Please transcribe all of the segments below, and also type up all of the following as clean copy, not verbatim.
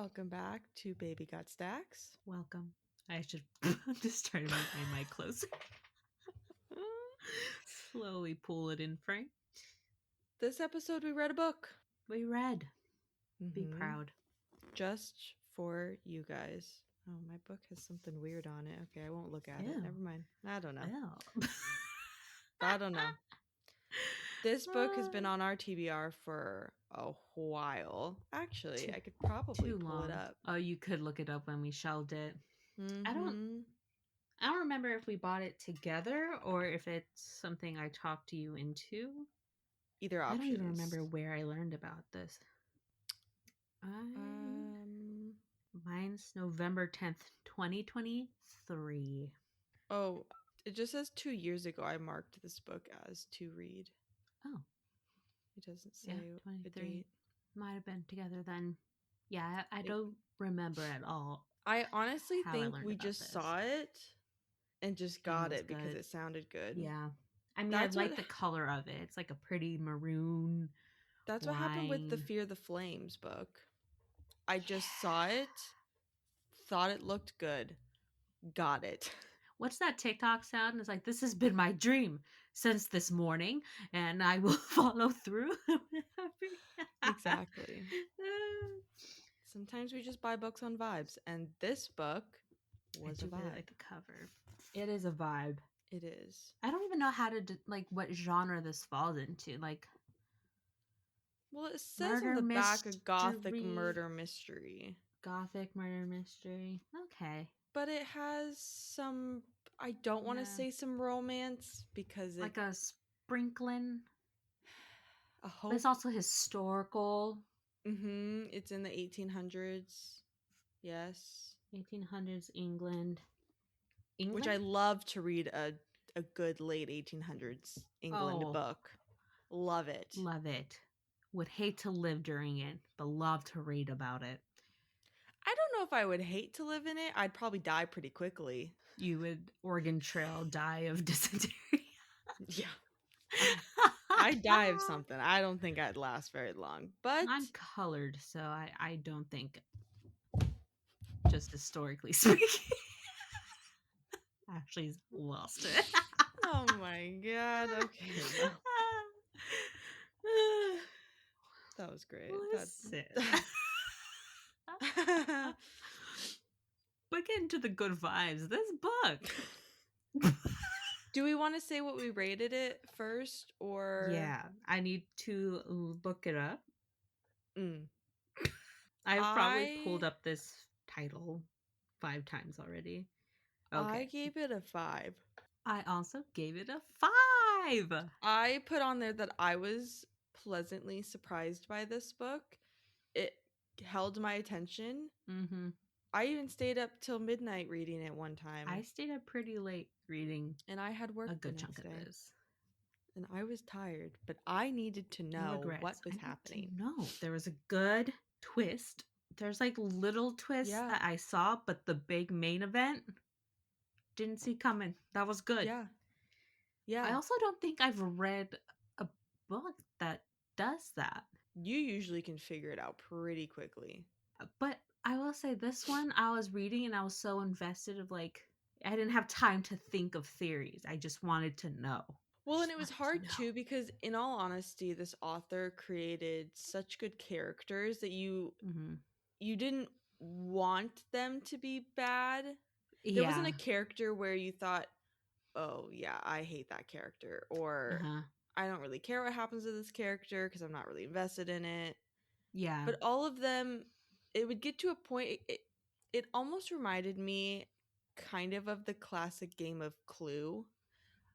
Welcome back to Baby Got Stacks. Welcome. I should just try to move my mic closer. Slowly pull it in frame. This episode we read a book. We read. Be Mhm. proud. Just for you guys. Oh, my book has something weird on it. Okay, I won't look at it. Ew. Never mind. I don't know. Ew. I don't know. This book has been on our TBR for a while. Actually, I could probably Too pull long. it up. Oh, you could look it up when we shelved it. I Mhm. don't remember if we bought it together or if it's something I talked you into. Either option. I don't even remember where I learned about this. Mine's November 10th, 2023. Oh, it just says 2 years ago I marked this book as to read. Oh. It doesn't say Yeah, a 23. date. Might have been together then. Yeah, I don't remember at all. I honestly how I think learned we about just this. saw it and just got it because it sounded good. Yeah. I mean, That's I like the color of it. It's like a pretty maroon. That's what happened with the Fear the Flames book. I just saw it, thought it looked good, got it. What's that TikTok sound? It's like, this has been my dream since this morning, and I will follow through. Exactly. Sometimes we just buy books on vibes, and this book was a vibe. Really like the cover. It is a vibe. It is. I don't even know how to what genre this falls into. Well, it says on the back a gothic murder mystery. Gothic murder mystery. Okay. But it has some, I don't want to say some romance because it... like a sprinkling. A hope. But it's also historical. It's in the 1800s. Yes. 1800s England. Which I love to read a good late 1800s England book. Love it. Love it. Would hate to live during it, but love to read about it. I don't know if I would hate to live in it. I'd probably die pretty quickly. You would Oregon Trail die of dysentery. Yeah. I'd die of something. I don't think I'd last very long. But I'm colored, so I don't think, just historically speaking. Actually lost it. Oh my god. Okay. That was great. That's it. But get into the good vibes. This book. Do we want to say what we rated it first, or... Yeah, I need to look it up. I've probably pulled up this title 5 times already. Okay. I gave it a 5. I also gave it a 5. I put on there that I was pleasantly surprised by this book. It held my attention. I even stayed up till midnight reading it one time. I stayed up pretty late reading. And I had work a good chunk of this. And I was tired, but I needed to know what was happening. No, there was a good twist. There's little twists that I saw, but the big main event didn't see coming. That was good. Yeah. I also don't think I've read a book that does that. You usually can figure it out pretty quickly. But I will say this one, I was reading and I was so invested of I didn't have time to think of theories. I just wanted to know. Well, and it was hard too because, in all honesty, this author created such good characters that you didn't want them to be bad. There wasn't a character where you thought, oh yeah, I hate that character, or I don't really care what happens to this character because I'm not really invested in it. Yeah. But all of them, it would get to a point, it almost reminded me kind of the classic game of Clue.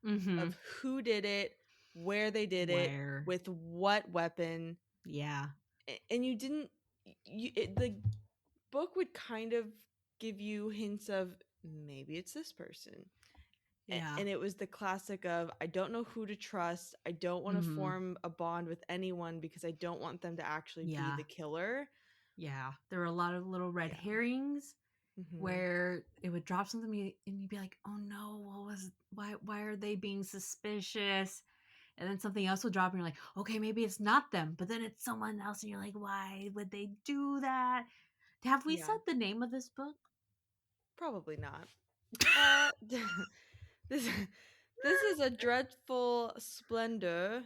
Of who did it, where they did it, with what weapon. Yeah. And you didn't... the book would kind of give you hints of maybe it's this person. Yeah. And it was the classic of, I don't know who to trust. I don't want to form a bond with anyone because I don't want them to actually be the killer. Yeah. There were a lot of little red herrings where it would drop something and you'd be like, oh no, why are they being suspicious? And then something else would drop and you're like, okay, maybe it's not them, but then it's someone else and you're like, why would they do that? Have we Yeah. said the name of this book? Probably not. This this is A Dreadful Splendor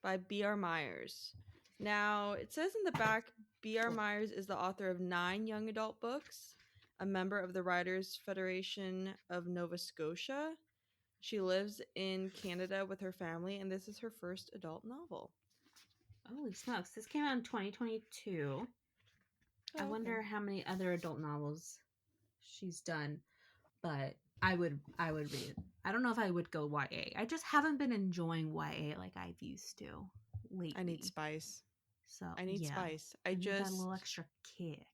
by B.R. Meyers. Now, it says in the back, B.R. Meyers is the author of 9 young adult books, a member of the Writers' Federation of Nova Scotia. She lives in Canada with her family, and this is her first adult novel. Holy smokes, this came out in 2022. I wonder how many other adult novels she's done, but I would read it. I don't know if I would go YA. I just haven't been enjoying YA like I've used to lately. I need spice. So I need spice. I need that little extra kick.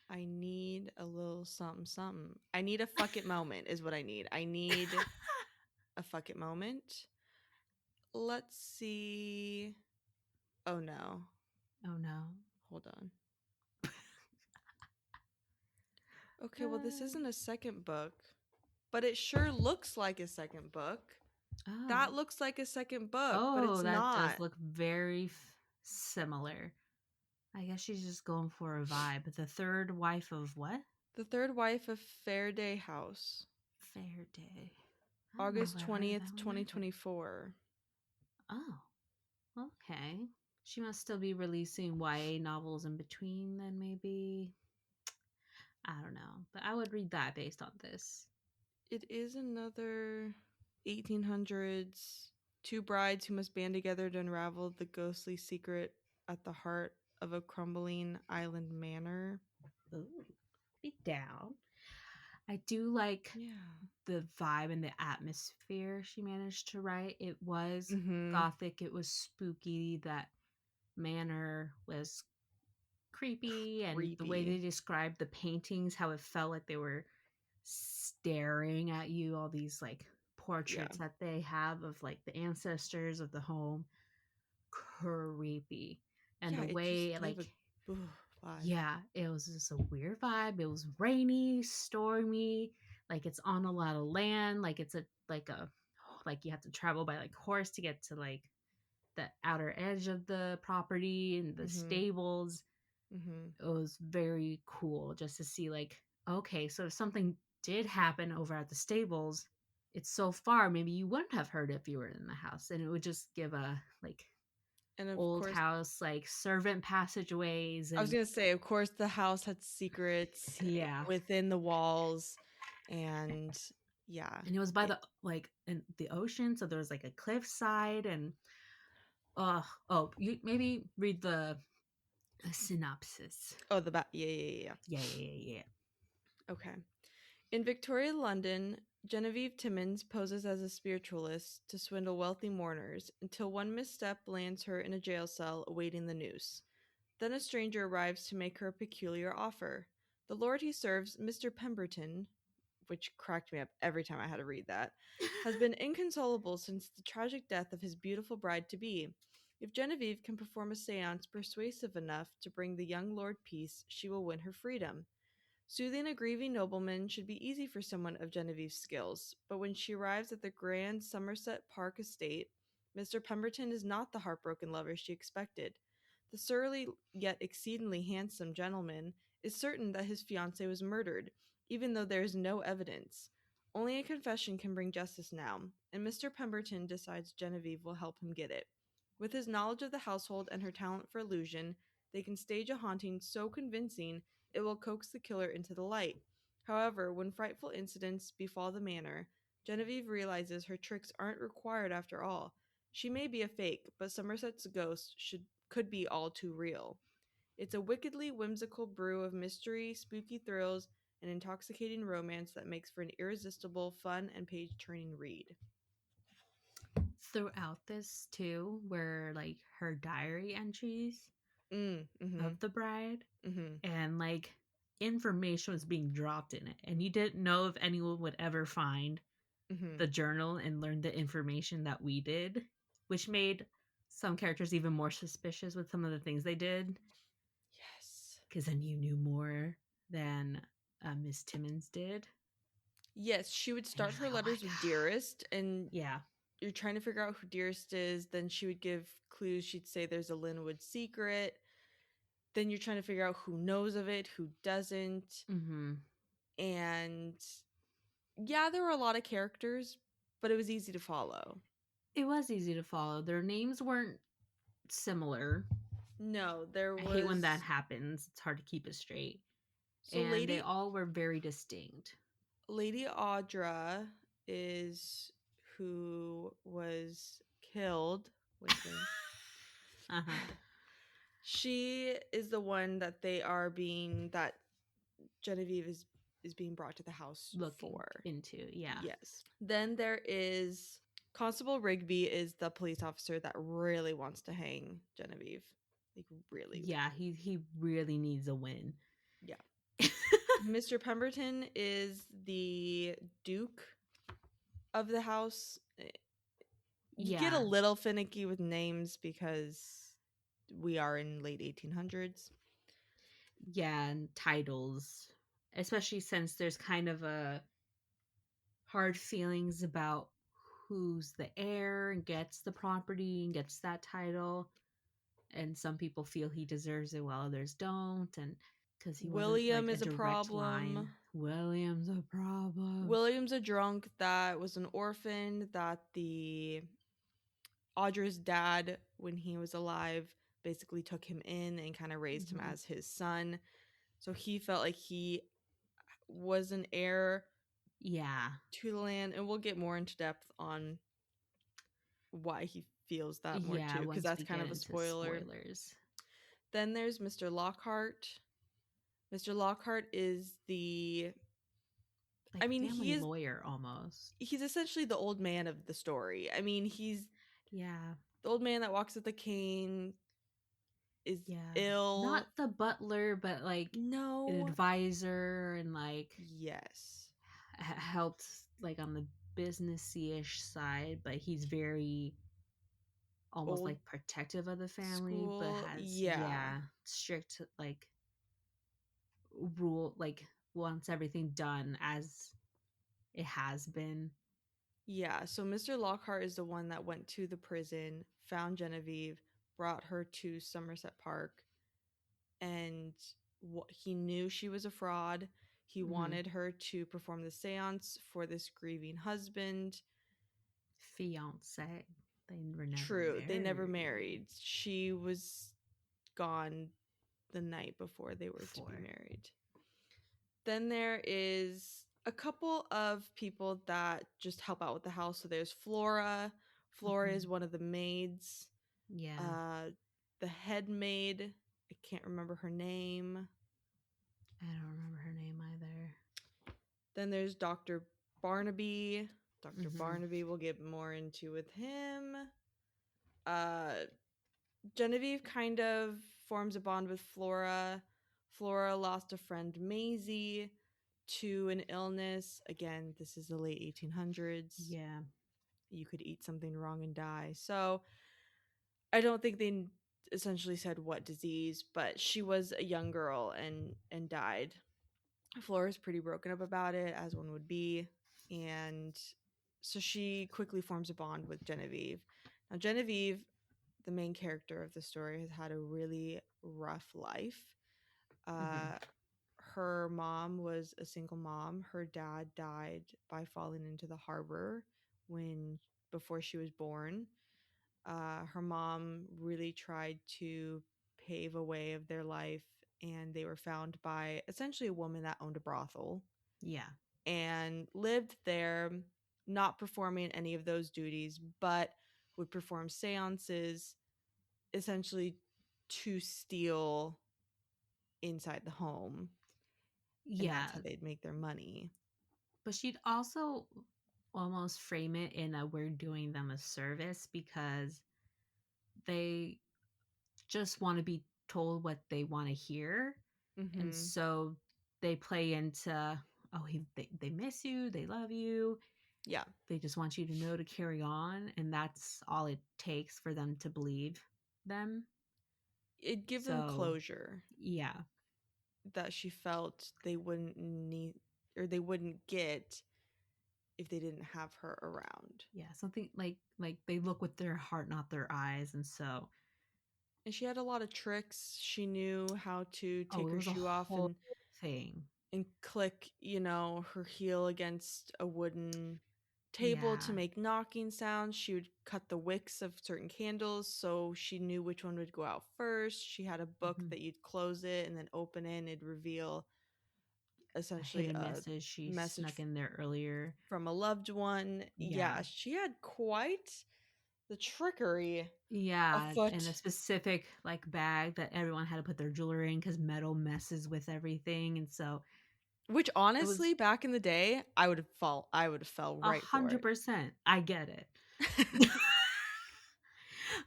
I need a little something something. I need a fuck it moment is what I need. I need a fuck it moment. Let's see. Oh no. Oh no. Hold on. Okay, well this isn't a second book, but it sure looks like a second book. Oh. That looks like a second book, but it's that not. does look very similar. I guess she's just going for a vibe. The Third Wife of what? The Third Wife of Faraday House. Faraday. August 20th, 2024. Oh. Okay. She must still be releasing YA novels in between then maybe. I don't know. But I would read that based on this. It is another 1800s. Two brides who must band together to unravel the ghostly secret at the heart of a crumbling island manor. Ooh, be down. I do like the vibe and the atmosphere she managed to write. It was gothic, it was spooky. That manor was creepy, and the way they described the paintings, how it felt like they were staring at you, all these like portraits that they have of like the ancestors of the home. Creepy. And the way like it was just a weird vibe. It was rainy, stormy, like it's on a lot of land, like it's like you have to travel by like horse to get to like the outer edge of the property and the stables. It was very cool just to see like, okay, so if something did happen over at the stables, it's so far, maybe you wouldn't have heard it if you were in the house, and it would just give a like old house like servant passageways. And I was gonna say, of course, the house had secrets within the walls, and and it was by the like in the ocean, so there was like a cliffside. And you maybe read the synopsis. Oh, the back. Yeah. Okay. In Victoria, London, Genevieve Timmins poses as a spiritualist to swindle wealthy mourners until one misstep lands her in a jail cell awaiting the noose. Then a stranger arrives to make her a peculiar offer. The lord he serves, Mr. Pemberton, which cracked me up every time I had to read that, has been inconsolable since the tragic death of his beautiful bride-to-be. If Genevieve can perform a seance persuasive enough to bring the young lord peace, she will win her freedom. Soothing a grieving nobleman should be easy for someone of Genevieve's skills, but when she arrives at the grand Somerset Park estate, Mr. Pemberton is not the heartbroken lover she expected. The surly yet exceedingly handsome gentleman is certain that his fiancée was murdered, even though there is no evidence. Only a confession can bring justice now, and Mr. Pemberton decides Genevieve will help him get it. With his knowledge of the household and her talent for illusion, they can stage a haunting so convincing it will coax the killer into the light. However, when frightful incidents befall the manor, Genevieve realizes her tricks aren't required after all. She may be a fake, but Somerset's ghost could be all too real. It's a wickedly whimsical brew of mystery, spooky thrills, and intoxicating romance that makes for an irresistible, fun, and page-turning read. Throughout this too, were like her diary entries of the bride, and like information was being dropped in it, and you didn't know if anyone would ever find the journal and learn the information that we did, which made some characters even more suspicious with some of the things they did. Yes, because then you knew more than Miss Timmins did. Yes, she would start her letters with Dearest, and you're trying to figure out who Dearest is. Then she would give clues. She'd say there's a Linwood secret. then you're trying to figure out who knows of it, who doesn't. Mm-hmm. And yeah, there were a lot of characters, but it was easy to follow. It was easy to follow. Their names weren't similar. No, there I hate when that was. happens. It's hard to keep it straight. So And they all were very distinct. Lady Audra is who was killed. Wink, wink. Uh-huh. She is the one that they are being that Genevieve is being brought to the house Looking for. into, yeah. Yes. Then there is Constable Rigby is the police officer that really wants to hang Genevieve. Like really. Yeah, he really needs a win. Yeah. Mr. Pemberton is the Duke of the house. You get a little finicky with names because we are in late 1800s. Yeah, and titles, especially since there's kind of a hard feelings about who's the heir and gets the property and gets that title. And some people feel he deserves it while others don't. And because he wasn't William like a is a direct line. problem. William's a problem. William's a drunk that was an orphan that the Audra's dad, when he was alive, basically took him in and kind of raised him as his son. So he felt like he was an heir to the land. And we'll get more into depth on why he feels that more too, because that's kind of a spoiler. Spoilers. Then there's Mr. Lockhart. Mr. Lockhart is the like family lawyer almost. He's essentially the old man of the story. I mean, he's the old man that walks with the cane, is ill. Not the butler, but like an advisor and like helped like on the businessy-ish side, but he's very almost like protective of the family, but has strict like rule, like wants everything done as it has been. Yeah, so Mr. Lockhart is the one that went to the prison, found Genevieve, brought her to Somerset Park, and he knew she was a fraud. He wanted her to perform the seance for this grieving husband. Fiance. They were never married. They never married. She was gone the night before they were to be married. Then there is a couple of people that just help out with the house. So there's Flora. Flora is one of the maids. Yeah. The head maid, I can't remember her name. I don't remember her name either. Then there's Dr. Barnaby. Dr. Barnaby, we'll get more into with him. Genevieve kind of forms a bond with Flora. Flora lost a friend, Maisie, to an illness. Again, this is the late 1800s. Yeah. You could eat something wrong and die. So I don't think they essentially said what disease, but she was a young girl and died. Flora's pretty broken up about it, as one would be. And so she quickly forms a bond with Genevieve. Now, Genevieve, the main character of the story, has had a really rough life. Her mom was a single mom. Her dad died by falling into the harbor before she was born. Her mom really tried to pave a way of their life, and they were found by essentially a woman that owned a brothel. Yeah. And lived there, not performing any of those duties, but would perform seances essentially to steal inside the home. Yeah. And that's how they'd make their money. But she'd also almost frame it in a we're doing them a service because they just want to be told what they want to hear. And so they play into, oh, they miss you, they love you. Yeah. They just want you to know to carry on. And that's all it takes for them to believe them. It'd give them closure. Yeah. That she felt they wouldn't need or they wouldn't get if they didn't have her around. Yeah, something like they look with their heart, not their eyes. And so And she had a lot of tricks. She knew how to Oh, take it her was a shoe off whole thing. and click, her heel against a wooden table to Yeah. make knocking sounds. She would cut the wicks of certain candles so she knew which one would go out first. She had a book Mhm. that you'd close it and then open it and it'd reveal A essentially hidden a message she message snuck in there earlier. from a loved one. Yeah. Yeah, she had quite the trickery Yeah, and a afoot. specific, like, bag that everyone had to put their jewelry in because metal messes with everything, and so Which it was honestly, back in the day, I would have fell right for it. 100%. I get it.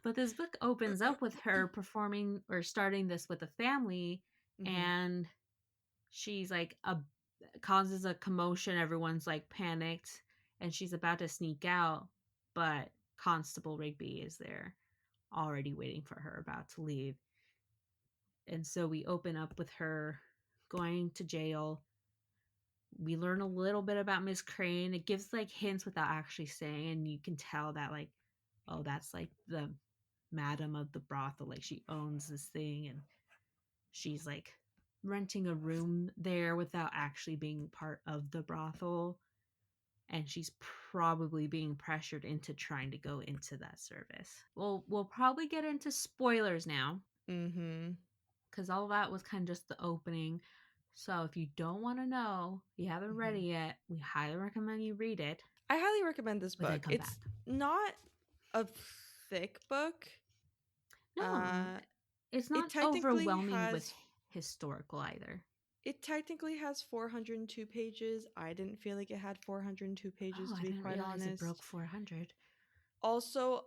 But this book opens up with her performing or starting this with a family, Mhm. and she's like a causes a commotion, everyone's like panicked, and she's about to sneak out, but Constable Rigby is there already waiting for her about to leave. And so we open up with her going to jail. We learn a little bit about Miss Crane. It gives like hints without actually saying, and you can tell that like, oh, that's like the madam of the brothel. Like she owns this thing, and she's like renting a room there without actually being part of the brothel. And she's probably being pressured into trying to go into that service. We'll probably get into spoilers now Mhm. because all that was kind of just the opening. So if you don't want to know, you haven't read it Mhm. yet, we highly recommend you read it, I highly recommend this but then book. come back. It's not a thick book. No, Uh it's it not technically overwhelming with has historical either. it technically has 402 pages. I didn't feel like it had 402 pages Oh, to I be didn't quite realize it broke honest. 400. Also,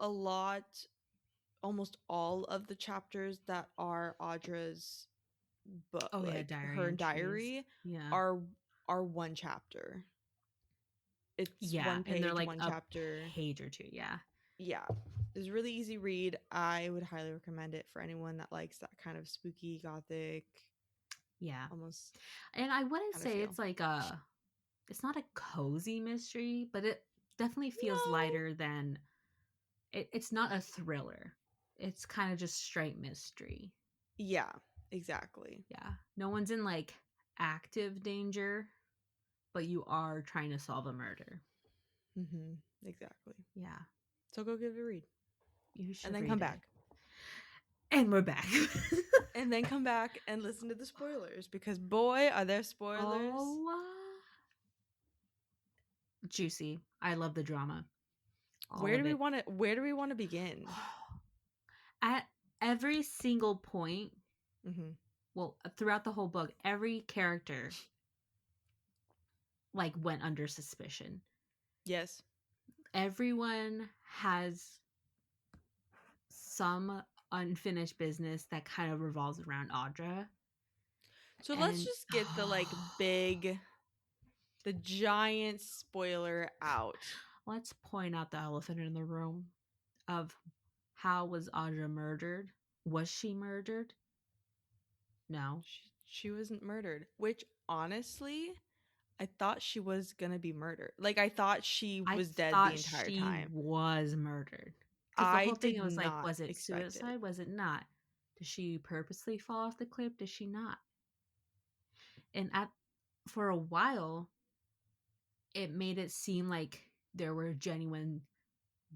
almost all of the chapters that are Audra's book, Oh yeah, like diary her entries. diary, Yeah. are one chapter. It's Yeah, one and they're page, like one a chapter. page or two. Yeah. Yeah, it's a really easy read. I would highly recommend it for anyone that likes that kind of spooky, gothic, Yeah. almost And I wouldn't kind of say feel. it's like it's not a cozy mystery, but it definitely feels No. lighter than it's not a thriller. It's kind of just straight mystery. Yeah, exactly. Yeah. No one's in like active danger, but you are trying to solve a murder. Exactly. Yeah. So go give it a read, You and should then come read it. back, And we're back. and then come back and listen to the spoilers because boy, are there spoilers. Oh, juicy. I love the drama. All Where of do we it. want to? Where do we want to begin? At every single point, Mm-hmm. well, throughout the whole book, every character like went under suspicion. Yes. Everyone has some unfinished business that kind of revolves around Audra. So let's And just get the giant spoiler out. let's point out the elephant in the room of how was Audra murdered? Was she murdered? No. She wasn't murdered, which honestly, I thought she was gonna be murdered. Like I thought she I was dead the thought entire she time. was murdered. Because the I whole thing did it was like, not was it expect it. suicide? Was it not? Did she purposely fall off the cliff? Did she not? And at for a while, it made it seem like there were genuine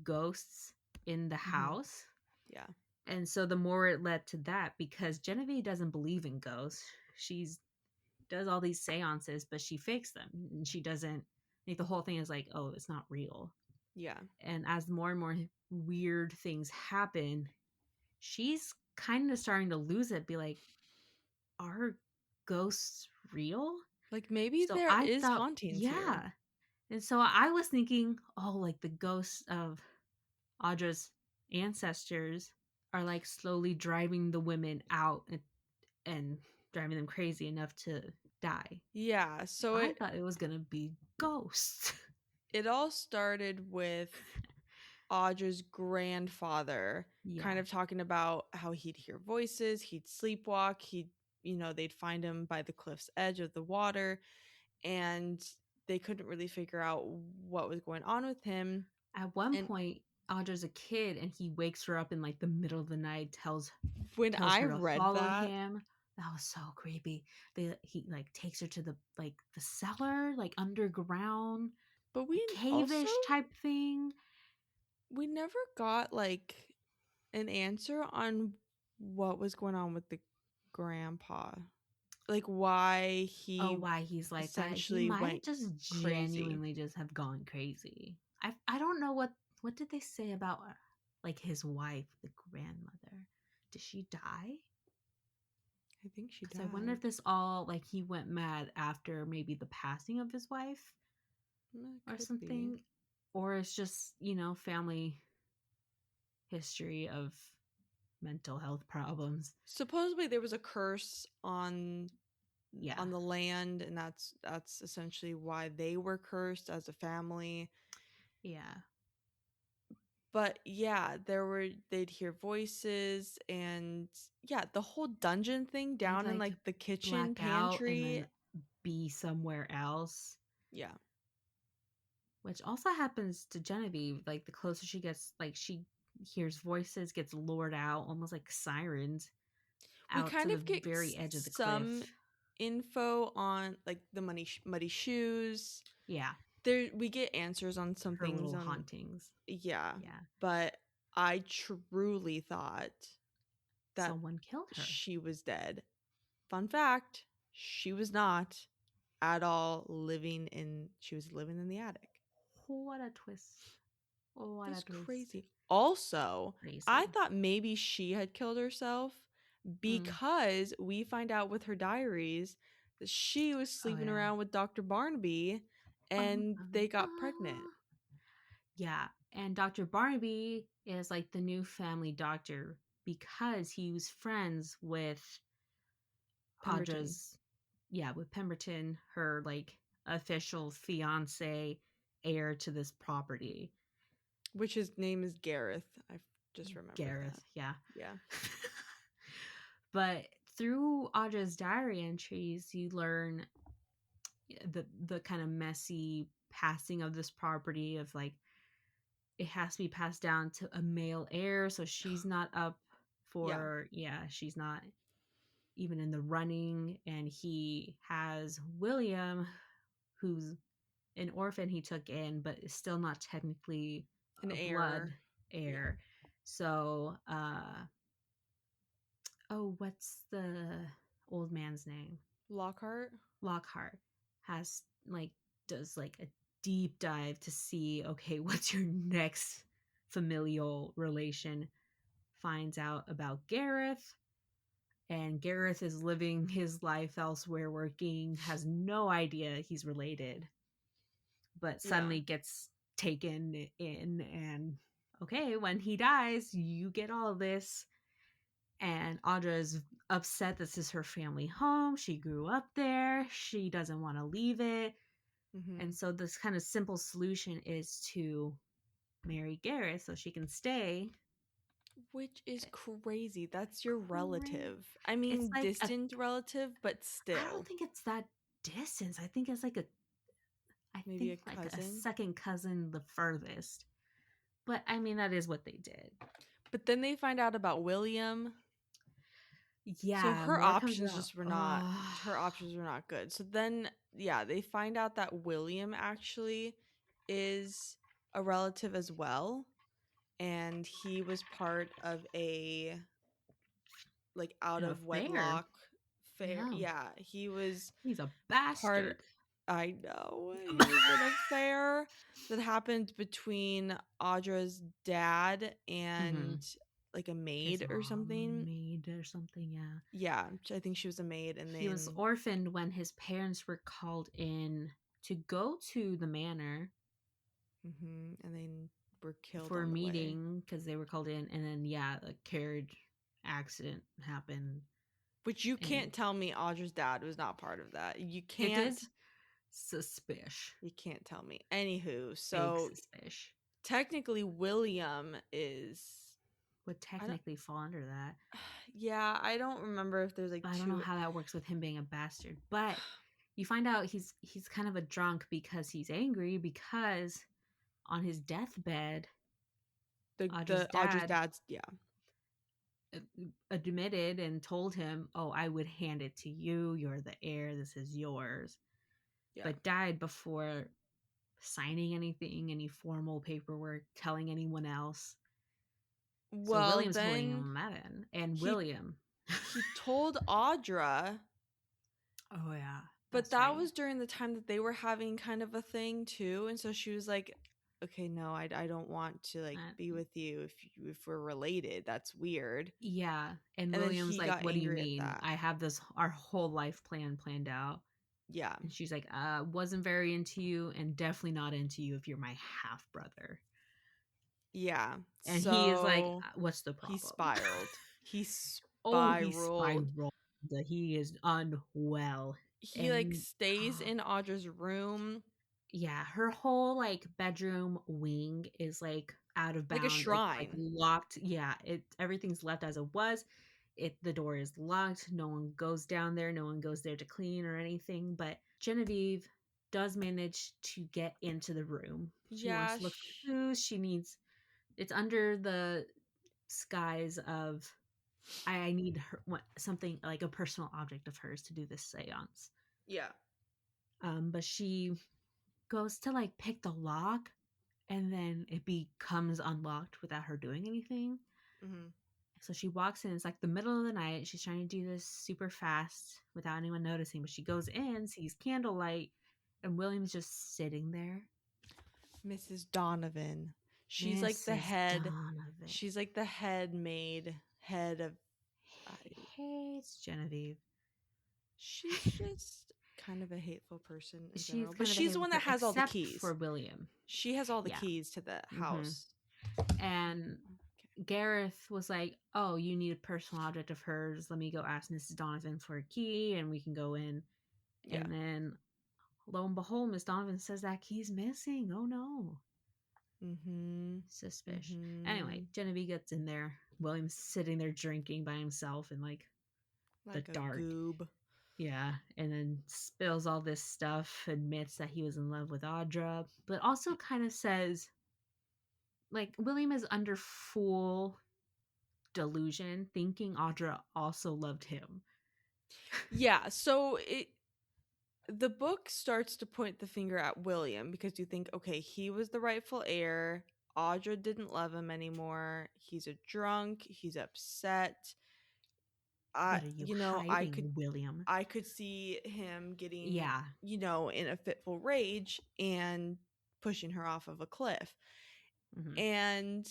ghosts in the Hmm. house. Yeah. And so the more it led to that, because Genevieve doesn't believe in ghosts, she's does all these seances, but she fakes them. And she doesn't like the whole thing is like, oh, it's not real. Yeah. And as more and more weird things happen, she's kind of starting to lose it, be like, are ghosts real? Like maybe So there I is thought, hauntings here. yeah. And so I was thinking, oh, like the ghosts of Audra's ancestors are like slowly driving the women out and driving them crazy enough to die. Yeah. So I it thought it was gonna be ghosts. it all started with Audra's grandfather kind Yeah. of talking about how he'd hear voices, he'd sleepwalk, they'd find him by the cliff's edge of the water, and they couldn't really figure out what was going on with him. At one And point, Audra's a kid and he wakes her up in like the middle of the night, tells When I her to read follow that, him. That was so creepy. He like takes her to the cellar, like underground, but we also cave-ish type thing. we never got like an answer on what was going on with the grandpa. Like why Why he's like that. He essentially might went just crazy. genuinely just have gone crazy. I don't know what did they say about like his wife, the grandmother. Did she die? I think she Because I wonder died. if this all like he went mad after maybe the passing of his wife It or could be. something, or it's just family history of mental health problems. Supposedly there was a curse on Yeah, the land, and that's essentially why they were cursed as a family. yeah. But yeah, they'd hear voices, and yeah, the whole dungeon thing They'd down in like like the kitchen black out and pantry. then be somewhere else. Yeah. Which also happens to Genevieve. Like the closer she gets, like she hears voices, gets lured out, almost like sirens, We out to kind the of get very edge of the some cliff. info on like the muddy shoes. Yeah, There we get answers on some her things little on. hauntings. Yeah. Yeah, But I truly thought that someone killed her. she was dead. Fun fact, she was not at all living in she was living in the attic. What a twist! What a That's twist! crazy. Also, I Crazy. thought maybe she had killed herself Mm. because we find out with her diaries that she was Oh sleeping yeah. around with Dr. Barnaby Bum, and bum, they got pregnant. bum. Yeah, and Dr. Barnaby is like the new family doctor because he was friends with Pemberton, Audra's, yeah, with Pemberton, her like official fiance, heir to this property. which his name is Gareth. I just remembered Gareth, that. yeah. Yeah. But through Audra's diary entries, you learn the kind of messy passing of this property of like it has to be passed down to a male heir, so she's not up Yeah. for she's not even in the running, and he has William, who's an orphan he took in, but is still not technically An a blood heir. Yeah. heir. So, what's the old man's name? Lockhart. Lockhart has like does like a deep dive to see, okay, what's your next familial relation? Finds out about Gareth, and Gareth is living his life elsewhere, working, has no idea he's related, but Yeah. suddenly gets taken in. And okay, when he dies, you get all of this. And Audra is upset this is her family home. She grew up there. She doesn't want to leave it. Mm-hmm. And so this kind of simple solution is to marry Gareth so she can stay. Which is crazy. That's your Cra- relative. I It's mean, like distant relative, but I don't still. think it's that distance. I Maybe think a like a cousin. second cousin the furthest. But I mean that is what they did. But then they find out about William. So Yeah, more comes out. her options were not good. So then yeah, they find out that William actually is a relative as well, and he was part of a like out An of affair. wedlock fair. Yeah. Yeah, he was He's a part. bastard. I know. He was an affair that happened between Audra's dad Mm-hmm. and like a His maid or mom something. maid or something, yeah. Yeah, I think she was a maid, and He was then orphaned when his parents were called in to go to the manor and then were killed for a on the way. meeting because they were called in, and then a carriage accident happened, Which you and can't tell me Audra's dad was not part of that. You it can't. is suspicious. You can't tell me. Anywho, Big so suspicious. technically William is. Would I don't. technically fall under that. Yeah, I don't remember if there's like But I don't know two. how that works with him being a bastard. But you find out he's kind of a drunk because he's angry because on his deathbed Audra's Audra's dad dad's, yeah. admitted and told him, "Oh, I would hand it to you. You're the heir. This is yours." Yeah. But died before signing anything, any formal paperwork, telling anyone else. So Well, William's holding then him that in. And he William. he told Audra, Oh, yeah. but That's that right. was during the time that they were having kind of a thing too, and so she was like, "Okay, no, I don't want to like be with you if we're related. That's weird." Yeah. And And then William's he like, got "What do you angry at mean? that. I have this our whole life planned out." Yeah. And she's like, wasn't very into you and definitely not into you if you're my half brother. Yeah. And he is like, So what's the he problem? spiraled. He Oh, he spiraled. spiraled. He is unwell. He like And stays in Audra's room yeah, her whole like bedroom wing is like out of like a bounds. It's like shrine. locked. Yeah, everything's left as it was. The door is locked. No one goes down there. No one goes there to clean or anything. But Genevieve does manage to get into the room. She wants Yeah. to look for clues. She needs. It's under the skies of I need her something like a personal object of hers to do this seance. Yeah. But she goes to like pick the lock, and then it becomes unlocked without her doing anything. Mm-hmm. So she walks in. It's like the middle of the night. She's trying to do this super fast without anyone noticing. But she goes in, sees candlelight, and William's just sitting there. Mrs. Donovan. She's like the Mrs. head. Donovan. She's like the head of. Hates Genevieve. She's just kind of a hateful person in She's general, but kind of a she's the hateful one that has all the except keys. for William. She has all the Yeah. keys to the Mm-hmm. house. And Gareth was like, "Oh, you need a personal object of hers. Let me go ask Mrs. Donovan for a key and we can go in." Yeah. And then lo and behold, Miss Donovan says that key's missing. Oh no. Mm-hmm. Suspicious. Mm-hmm. Anyway, Genevieve gets in there. William's sitting there drinking by himself in like the dark. Goob. Yeah. And then spills all this stuff, admits that he was in love with Audra, but also kind of says, like, William is under full delusion, thinking Audra also loved him. Yeah, so the book starts to point the finger at William because you think, okay, he was the rightful heir. Audra didn't love him anymore. He's a drunk. He's upset. What are you hiding, William? I could see him getting, yeah, in a fitful rage and pushing her off of a cliff. Mm-hmm. And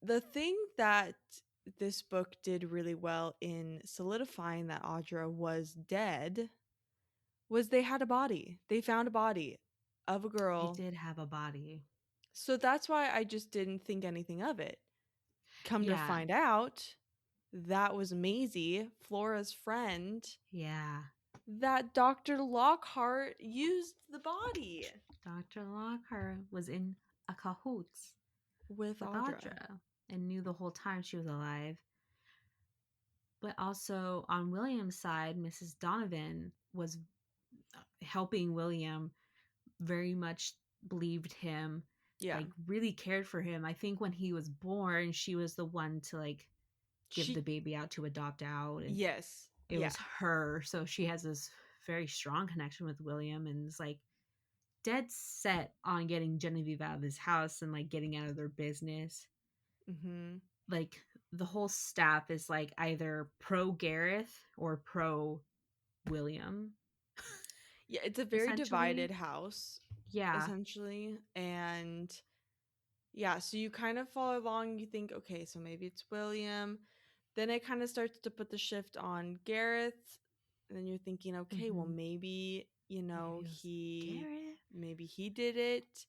the thing that this book did really well in solidifying that Audra was dead was they had a body. They found a body of a girl. They did have a body. So that's why I just didn't think anything of it. Come to find out, that was Maisie, Flora's friend. Yeah. That Dr. Lockhart used the body. Dr. Lockhart was in a cahoots with Audra and knew the whole time she was alive. But also on William's side, Mrs. Donovan was helping William, very much believed him, like really cared for him. I think when he was born, she was the one to like give the baby out to adopt out. And it was her. So she has this very strong connection with William and is like dead set on getting Genevieve out of his house and like getting out of their business. Mm-hmm. Like the whole staff is like either pro Gareth or pro William. Yeah, it's a very divided house. Yeah. Essentially. And yeah, so you kind of follow along, you think, okay, so maybe it's William. Then it kind of starts to put the shift on Gareth. And then you're thinking, okay, well maybe, maybe he did it.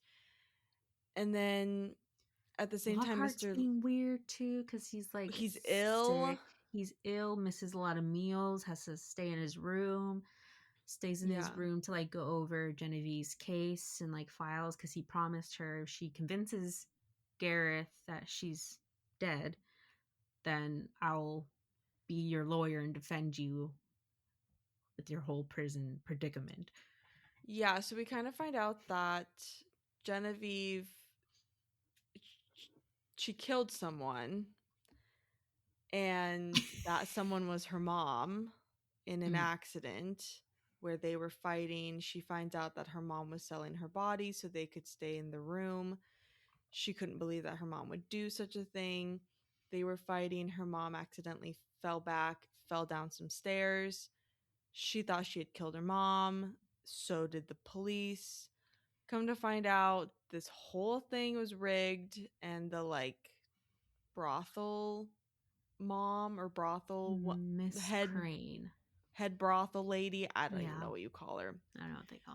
And then at the same Lockhart's time, being weird too, because he's like he's ill. He's ill, misses a lot of meals, has to stay in his room, stays in his room to like go over Genevieve's case and like files, because he promised her if she convinces Gareth that she's dead, then I'll be your lawyer and defend you with your whole prison predicament. Yeah, so we kind of find out that Genevieve, she killed someone, and that someone was her mom in an accident where they were fighting. She finds out that her mom was selling her body so they could stay in the room. She couldn't believe that her mom would do such a thing. They were fighting. Her mom accidentally fell back, fell down some stairs. She thought she had killed her mom. So did the police. Come to find out, this whole thing was rigged, and the brothel mom or brothel Miss head Crane. head brothel lady, I don't even know what you call her. I don't think so.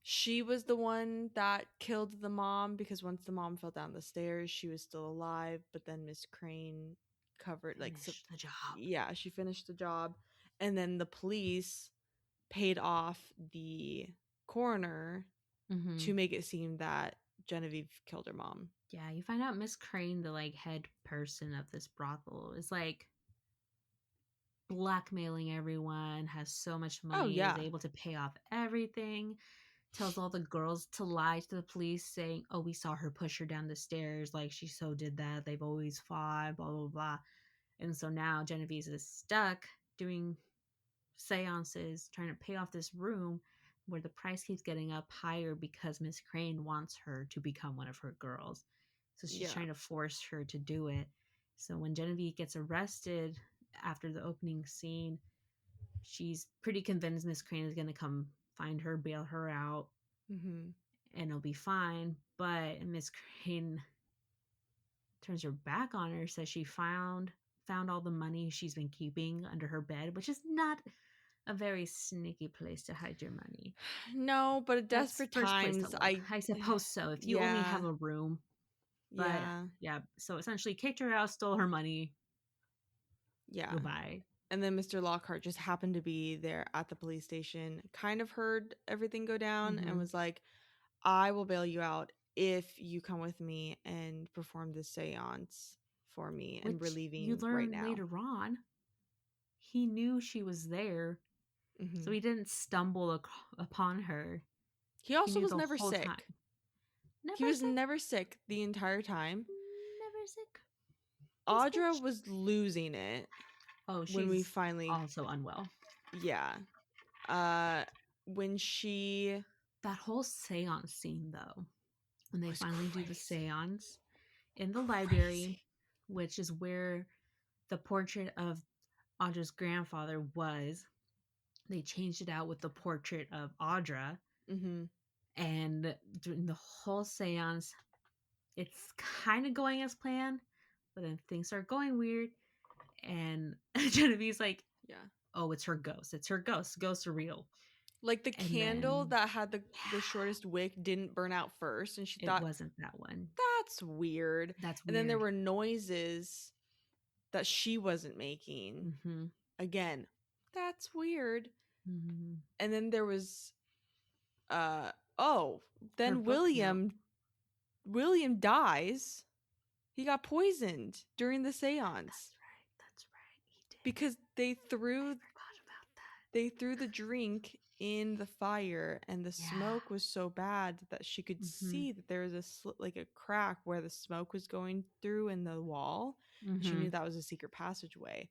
She was the one that killed the mom because once the mom fell down the stairs, she was still alive. But then Miss Crane covered Finished the job. Yeah, she finished the job, and then the police paid off the coroner to make it seem that Genevieve killed her mom. Yeah, you find out Miss Crane, the head person of this brothel, is blackmailing everyone, has so much money, is able to pay off everything, tells all the girls to lie to the police, saying, oh, we saw her push her down the stairs, she so did that, they've always fought, blah, blah, blah. And so now Genevieve is stuck doing seances, trying to pay off this room where the price keeps getting up higher because Miss Crane wants her to become one of her girls. So she's trying to force her to do it. So when Genevieve gets arrested after the opening scene, she's pretty convinced Miss Crane is going to come find her, bail her out, and it'll be fine. But Miss Crane turns her back on her, says she found all the money she's been keeping under her bed, which is not a very sneaky place to hide your money. No, but at desperate times, I suppose so. If you only have a room. But yeah, so essentially kicked her out, stole her money. Yeah. Goodbye. And then Mr. Lockhart just happened to be there at the police station, kind of heard everything go down, and was like, I will bail you out if you come with me and perform this seance for me. Which and we're leaving you learn right now. Later on, he knew she was there, so he didn't stumble upon her. He also was never sick. He was never sick the entire time. Never sick. Audra was losing it. Oh, she's when we finally also unwell. Yeah. When she... That whole seance scene, though, when they finally do the seance in the library, which is where the portrait of Audra's grandfather was, they changed it out with the portrait of Audra. And during the whole seance, it's kind of going as planned, but then things start going weird. And Genevieve's like, oh, it's her ghost. It's her ghost. Ghosts are real. Like the candle that had the shortest wick didn't burn out first, and she thought it wasn't that one. That's weird. That's weird. And then there were noises that she wasn't making. Again, that's weird. And then there was then William dies. He got poisoned during the seance. That's right. He did. Because they threw the drink in the fire, and the smoke was so bad that she could see that there was a crack where the smoke was going through in the wall. She knew that was a secret passageway.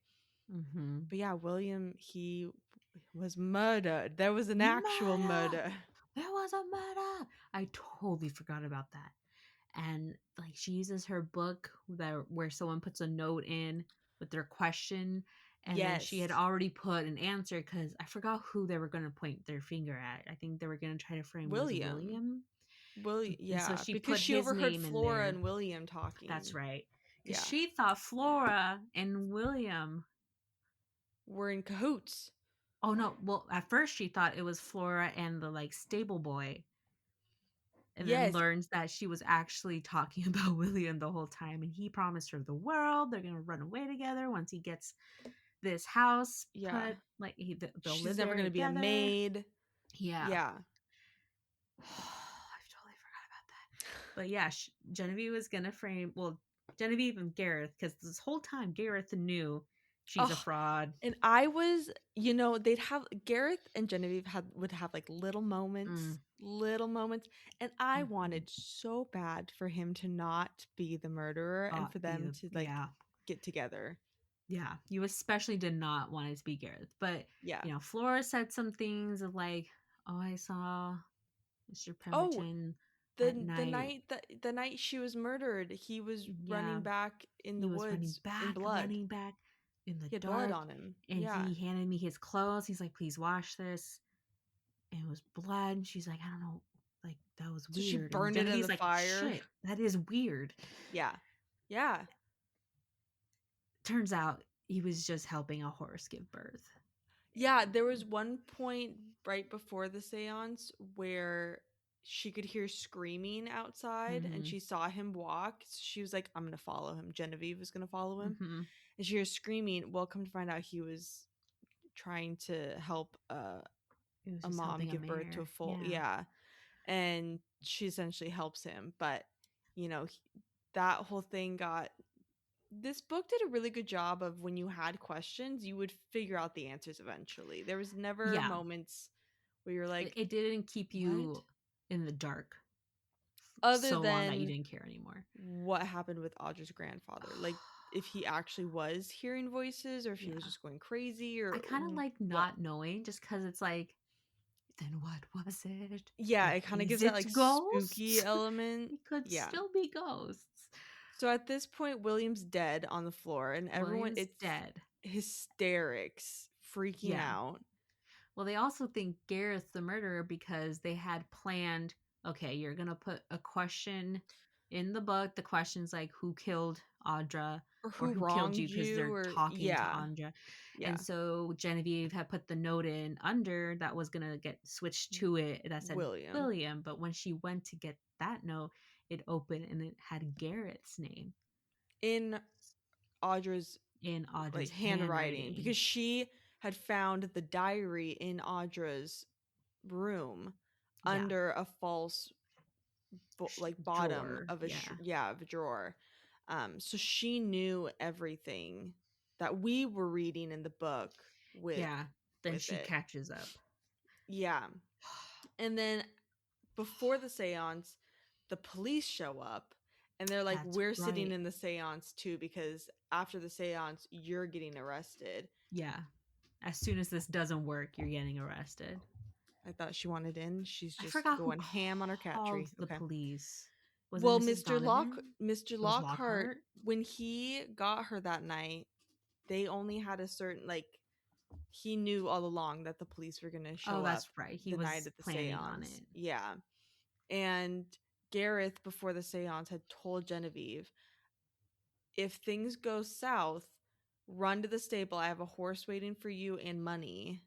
But yeah, William, he was murdered. There was an actual murder. There was a murder. I totally forgot about that. And she uses her book where someone puts a note in with their question. And then she had already put an answer because I forgot who they were going to point their finger at. I think they were going to try to frame William. Yeah, so she because she overheard Flora and William talking. That's right. Yeah. She thought Flora and William were in cahoots. Oh, no. Well, at first she thought it was Flora and the stable boy. And then learns that she was actually talking about William the whole time. And he promised her the world. They're going to run away together once he gets this house put. She's never going to be a maid. Yeah. I totally forgot about that. But yeah, Genevieve was going to frame... Well, Genevieve and Gareth, because this whole time Gareth knew she's a fraud. And I was, they'd have Gareth and Genevieve would have like little moments, and I wanted so bad for him to not be the murderer and for them to like get together. Yeah, you especially did not want it to be Gareth. But, yeah, Flora said some things of like, oh, I saw Mr. Pemberton the at the night. night that the night she was murdered, he was running back in the He was running woods in blood. in the He had blood dark. on him. And Yeah. he handed me his clothes. He's like, please wash this. And it was blood. She's like, I don't know. Like, that was So she weird. And burned it in Genevieve's the like, fire. shit, that is weird. Yeah. Yeah. Turns out he was just helping a horse give birth. Yeah, there was one point right before the seance where she could hear screaming outside and she saw him walk. So she was like, I'm going to follow him. Genevieve was going to follow him. And she hears screaming. Well, come to find out he was trying to help a mom give birth to a full. Yeah. And she essentially helps him. But, that whole thing this book did a really good job of when you had questions, you would figure out the answers eventually. There was never moments where you're like, it didn't keep you in the dark other so long that you than didn't care anymore. What happened with Audra's grandfather? Like, if he actually was hearing voices or if he was just going crazy, or I kind of like not knowing, just because it's like, then what was it? Yeah, like, it kind of gives that like ghosts? spooky element. It could still be ghosts. So at this point, William's dead on the floor, and everyone it's dead. Hysterics, freaking out. Well, they also think Gareth's the murderer because they had planned, okay, you're going to put a question in the book. The question's like, who killed Audra? Or who killed you, because they're talking to Audra. Yeah. And so Genevieve had put the note in under that was going to get switched to it that said William. But when she went to get that note, it opened and it had Gareth's name. In Audra's like, handwriting. Because she had found the diary in Audra's room under a false bottom drawer. Of a drawer. So she knew everything that we were reading in the book then she catches up. And then before the seance, the police show up and they're like, we're sitting in the seance too, because after the seance you're getting arrested. As soon as this doesn't work, you're getting arrested. I thought she wanted in. She's just going ham on her cat tree. The police. Well, Mr. Lockhart, when he got her that night, they only had a certain he knew all along that the police were going to show up. That's right. He the was night of the planning seance. On it. Yeah. And Gareth, before the seance, had told Genevieve, if things go south, run to the stable. I have a horse waiting for you and money.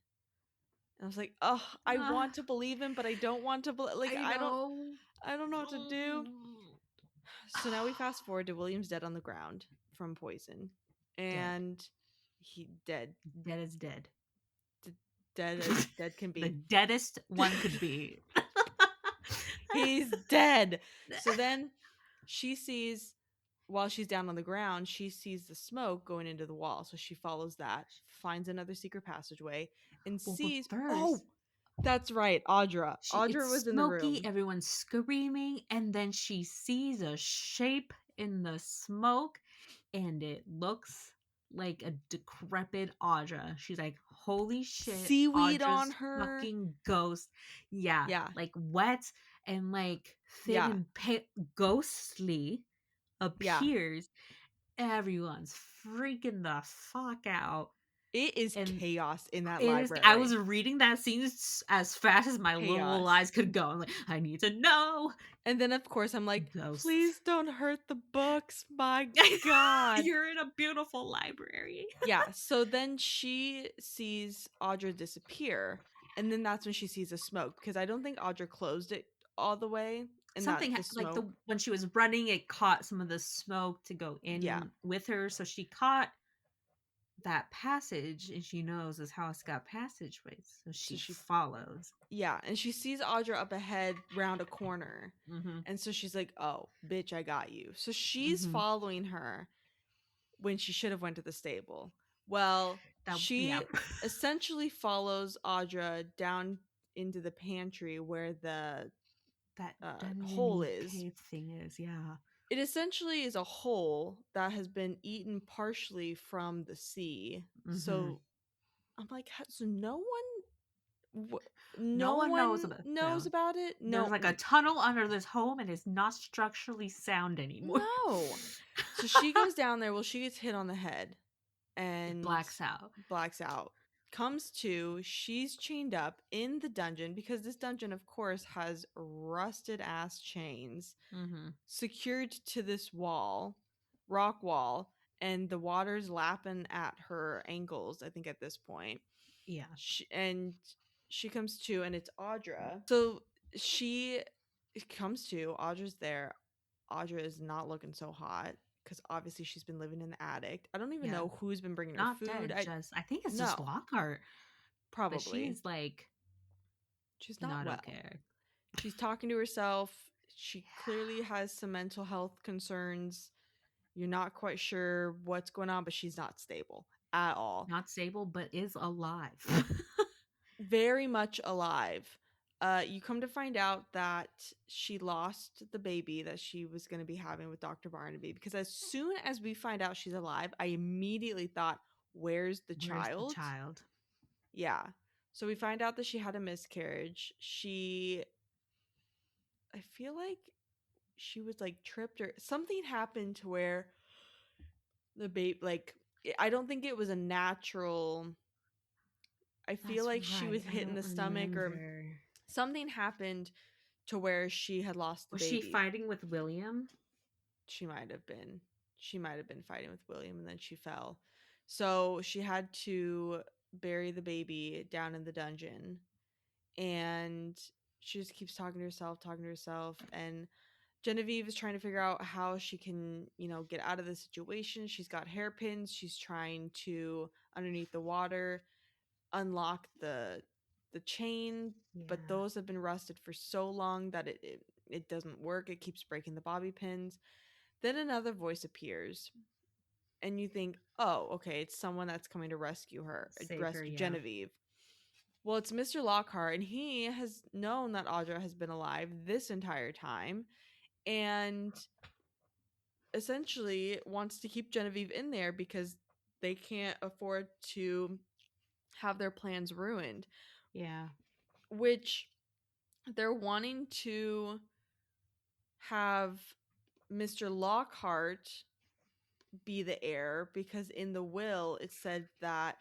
And I was like, oh, I want to believe him, but I don't want to believe. I don't know what to do. So now we fast forward to William's dead on the ground from poison. And he dead. Dead as dead. Dead as dead can be. The deadest one could be. He's dead. So then she sees, while she's down on the ground, she sees the smoke going into the wall. So she follows that, finds another secret passageway, and sees. Oh, that's right, Audra. Audra was in the room. Everyone's screaming, and then she sees a shape in the smoke, and it looks like a decrepit Audra. She's like, holy shit. Seaweed Audra's on her. Fucking ghost. Yeah. Like wet and like thin and pale, ghostly appears. Everyone's freaking the fuck out. It is chaos in that library. I was reading that scene as fast as my little eyes could go. I'm like, I need to know. And then, of course, I'm like, please don't hurt the books. My God. You're in a beautiful library. So then she sees Audra disappear. And then that's when she sees the smoke. Because I don't think Audra closed it all the way. And something when she was running, it caught some of the smoke to go in with her. So she caught that passage, and she knows this house got passageways, so she follows. And she sees Audra up ahead round a corner, and so she's like, oh bitch, I got you. So she's following her when she should have went to the stable. Well, Yeah. she essentially follows Audra down into the pantry where the That hole dungeony is. cave thing is, yeah. It essentially is a hole that has been eaten partially from the sea. Mm-hmm. So I'm like, so No no one knows one about knows about it. There's No, like a tunnel under this home and it's not structurally sound anymore. no. So she goes down there. Well, she gets hit on the head It and blacks out. blacks out. Comes to, she's chained up in the dungeon because this dungeon, of course, has rusted ass chains Mm-hmm. secured to this wall, rock wall, and the water's lapping at her ankles, I think, at this point. Yeah. And she comes to, and it's Audra. So she comes to, Audra's there. Audra is not looking so hot because obviously she's been living in the attic. I don't even Yeah. know who's been bringing her Not food. dead, I think it's No, just Lockhart. But probably. she's like She's not not well. okay. She's talking to herself. She clearly Yeah. has some mental health concerns. You're not quite sure what's going on, but she's not stable at all. Not stable, but is alive. Very much alive. You come to find out that she lost the baby that she was going to be having with Dr. Barnaby because as soon as we find out she's alive, I immediately thought, where's the Where's the child? child? Yeah. So we find out that she had a miscarriage. I feel like she was like tripped or something happened to where the baby, like, I don't think it was a natural. I feel That's like she right. was I hit in don't the stomach or remember. something happened to where she had lost the Was she baby. fighting with William? She might have been. She might have been fighting with William and then she fell. So she had to bury the baby down in the dungeon. And she just keeps talking to herself. And Genevieve is trying to figure out how she can, get out of the situation. She's got hairpins. She's trying to, underneath the water, unlock the chain, but Yeah. those have been rusted for so long that it doesn't work. It keeps breaking the bobby pins. Then another voice appears, and you think, oh, okay, it's someone that's coming to rescue her, Save her, rescue yeah. Genevieve. Well, it's Mr. Lockhart, and he has known that Audra has been alive this entire time, and essentially wants to keep Genevieve in there because they can't afford to have their plans ruined. Yeah. Which they're wanting to have Mr. Lockhart be the heir because in the will it said that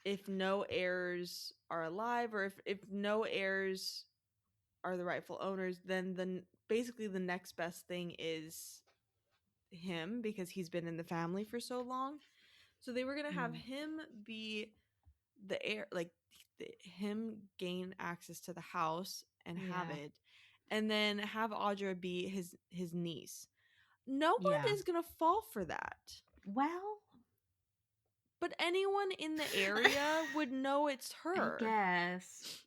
if no heirs are alive or if no heirs are the rightful owners, then basically the next best thing is him because he's been in the family for so long. So they were going to have him be the heir, like him gain access to the house and have Yeah. it, and then have Audra be his niece. No one Yeah. is gonna fall for that. Well, But anyone in the area would know it's I her. guess.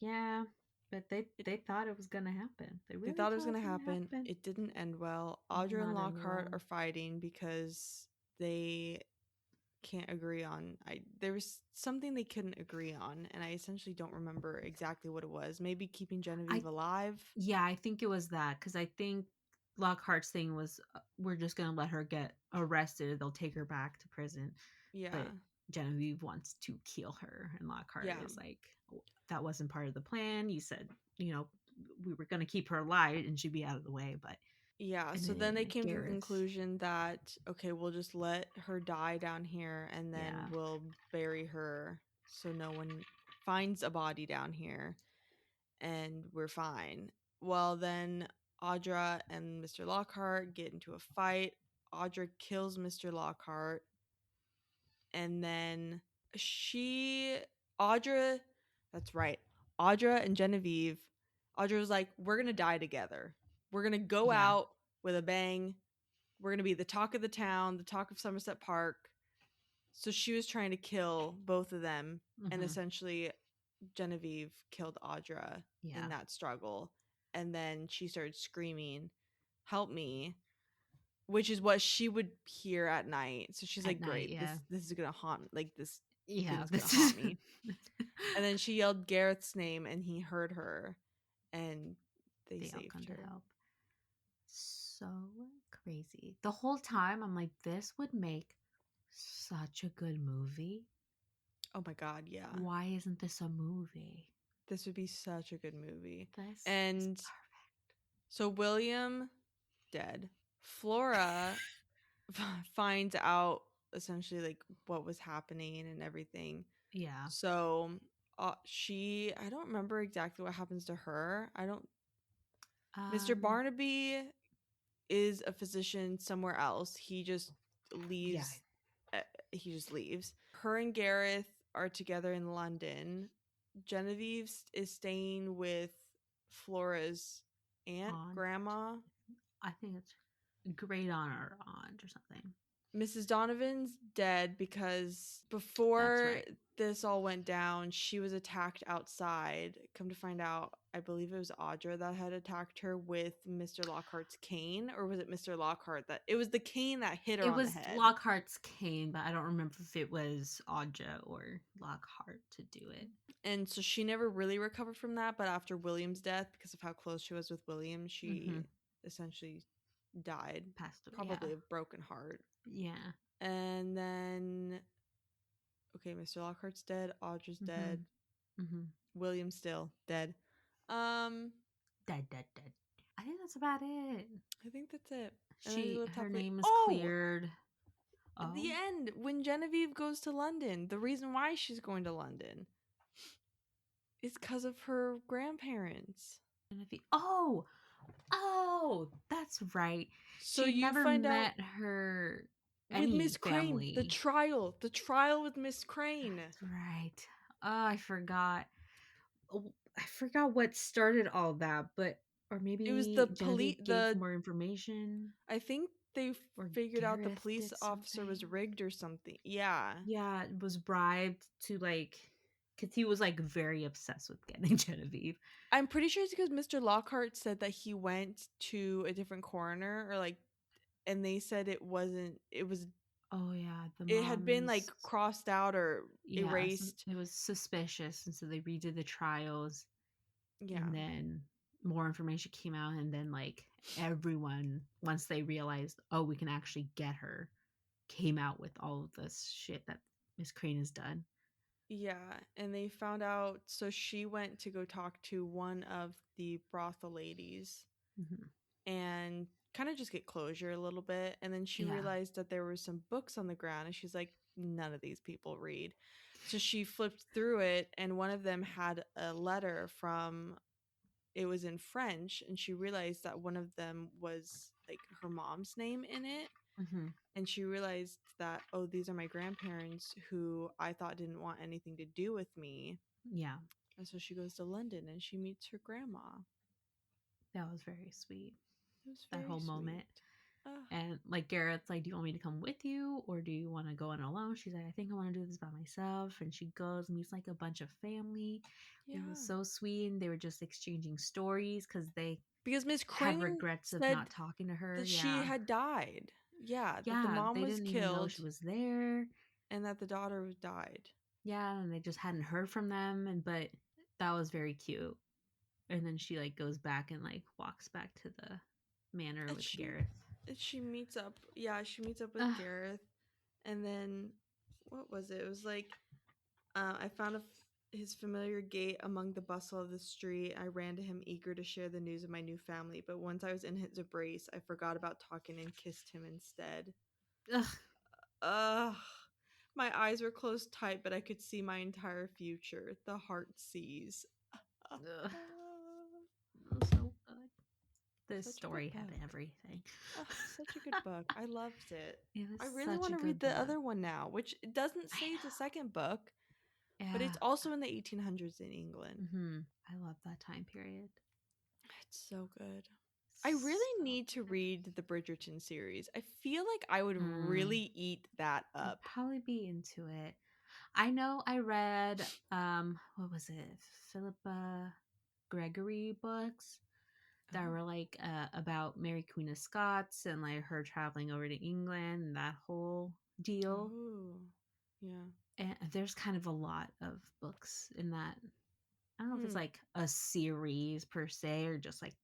Yeah. But they thought it was gonna happen. They They really thought it was thought it gonna was gonna happen. happen. It didn't end well. Audra and Not end Lockhart well. are fighting because they can't agree on. There was something they couldn't agree on, and I essentially don't remember exactly what it was. Maybe keeping I Genevieve alive. Yeah, I think it was that because I think Lockhart's thing was we're just gonna let her get arrested. They'll take her back to prison, Yeah. but Genevieve wants to kill her, and Lockhart Yeah. is like, that wasn't part of the plan. You said, we were gonna keep her alive and she'd be out of the way, but Yeah, and so then they then came to the Gareth, conclusion that okay, we'll just let her die down here and then yeah, we'll bury her so no one finds a body down here and we're fine. Well, then Audra and Mr. Lockhart get into a fight. Audra kills Mr. Lockhart and then Audra, that's right. Audra and Genevieve, Audra was like, we're going to die together. We're going to go yeah, out with a bang. We're going to be the talk of the town, the talk of Somerset Park. So she was trying to kill both of them. And hmm, essentially, Genevieve killed Audra in yeah, that struggle. And then she started screaming, help me. which is what she would hear at night. So she's At like, night, great, yeah. this is gonna haunt, like, this Yeah, thing's gonna this haunt is me. And then she yelled Gareth's name, and he heard her, and they all saved come to her. help. So crazy. The whole time I'm like, this would make such a good movie. Oh my god, yeah. Why isn't this a movie? This would be such a good movie. This And is perfect. so William dead. Flora finds out essentially like what was happening and everything. Yeah. So I don't remember exactly what happens to her. I don't. Mr. Barnaby is a physician somewhere else. He just leaves. Yeah. He just leaves. Her and Gareth are together in London. Genevieve is staying with Flora's grandma. I think it's great aunt or aunt or something. Mrs. Donovan's dead because before this all went down, she was attacked outside. Come to find out, I believe it was Audra that had attacked her with Mr. Lockhart's cane, or was it Mr. Lockhart that it was the cane that hit her on the head? It was Lockhart's cane, but I don't remember if it was Audra or Lockhart to do it. And so she never really recovered from that, but after William's death, because of how close she was with William, she essentially died. Passed away. Probably of broken heart. Yeah. And then, okay, Mr. Lockhart's dead. Audra's dead. William's still dead. Dead. I think that's about it. I think that's it. Her name is cleared. At the end, when Genevieve goes to London, the reason why she's going to London is because of her grandparents. Oh, that's right. So she you never find met out her with Miss family. Crane. The trial with Miss Crane. That's right. Oh, I forgot. I forgot what started all that, but or maybe it was the police gave more information. I think they figured out the police officer was rigged or something. Yeah. Yeah, it was bribed to because he was very obsessed with getting Genevieve. I'm pretty sure it's because Mr. Lockhart said that he went to a different coroner and they said it wasn't. It was. Oh yeah, it had been crossed out or erased. It was suspicious, and so they redid the trials. Yeah, and then more information came out, and then everyone, once they realized, oh, we can actually get her, came out with all of this shit that Miss Crane has done. Yeah, and they found out. So she went to go talk to one of the brothel ladies, and kind of just get closure a little bit. And then she realized that there were some books on the ground, and she's like, none of these people read. So she flipped through it, and one of them had a letter from, it was in French, and she realized that one of them was her mom's name in it. And she realized that, oh, these are my grandparents who I thought didn't want anything to do with me. Yeah. And so she goes to London and she meets her grandma. That was very sweet. It was very that whole sweet. moment. And Garrett's like, do you want me to come with you, or do you want to go in alone? She's like, I think I want to do this by myself. And she goes, meets a bunch of family. Yeah. It was so sweet. And they were just exchanging stories because Miss Crane had regrets of not talking to her. That she had died. Yeah, that the mom was killed. Even know she was there, and that the daughter died. Yeah, and they just hadn't heard from them, but that was very cute. And then she goes back and walks back to the manor with Gareth. She meets up. Yeah, she meets up with Gareth, and then what was it? It was I found his familiar gait among the bustle of the street. I ran to him, eager to share the news of my new family. But once I was in his embrace, I forgot about talking and kissed him instead. Ugh. My eyes were closed tight, but I could see my entire future. The heart sees. So good. This story had everything. Such a good book. I loved it. I really want to read the other one now, which it doesn't say it's a second book. Yeah. But it's also in the 1800s in England. I love that time period. It's so good. I really need to read the Bridgerton series. I feel like I would really eat that up. I'd probably be into it. I know I read, what was it? Philippa Gregory books. that were like about Mary Queen of Scots and like her traveling over to England and that whole deal. Oh, yeah. And there's kind of a lot of books in that. I don't know if it's like a series per se or just like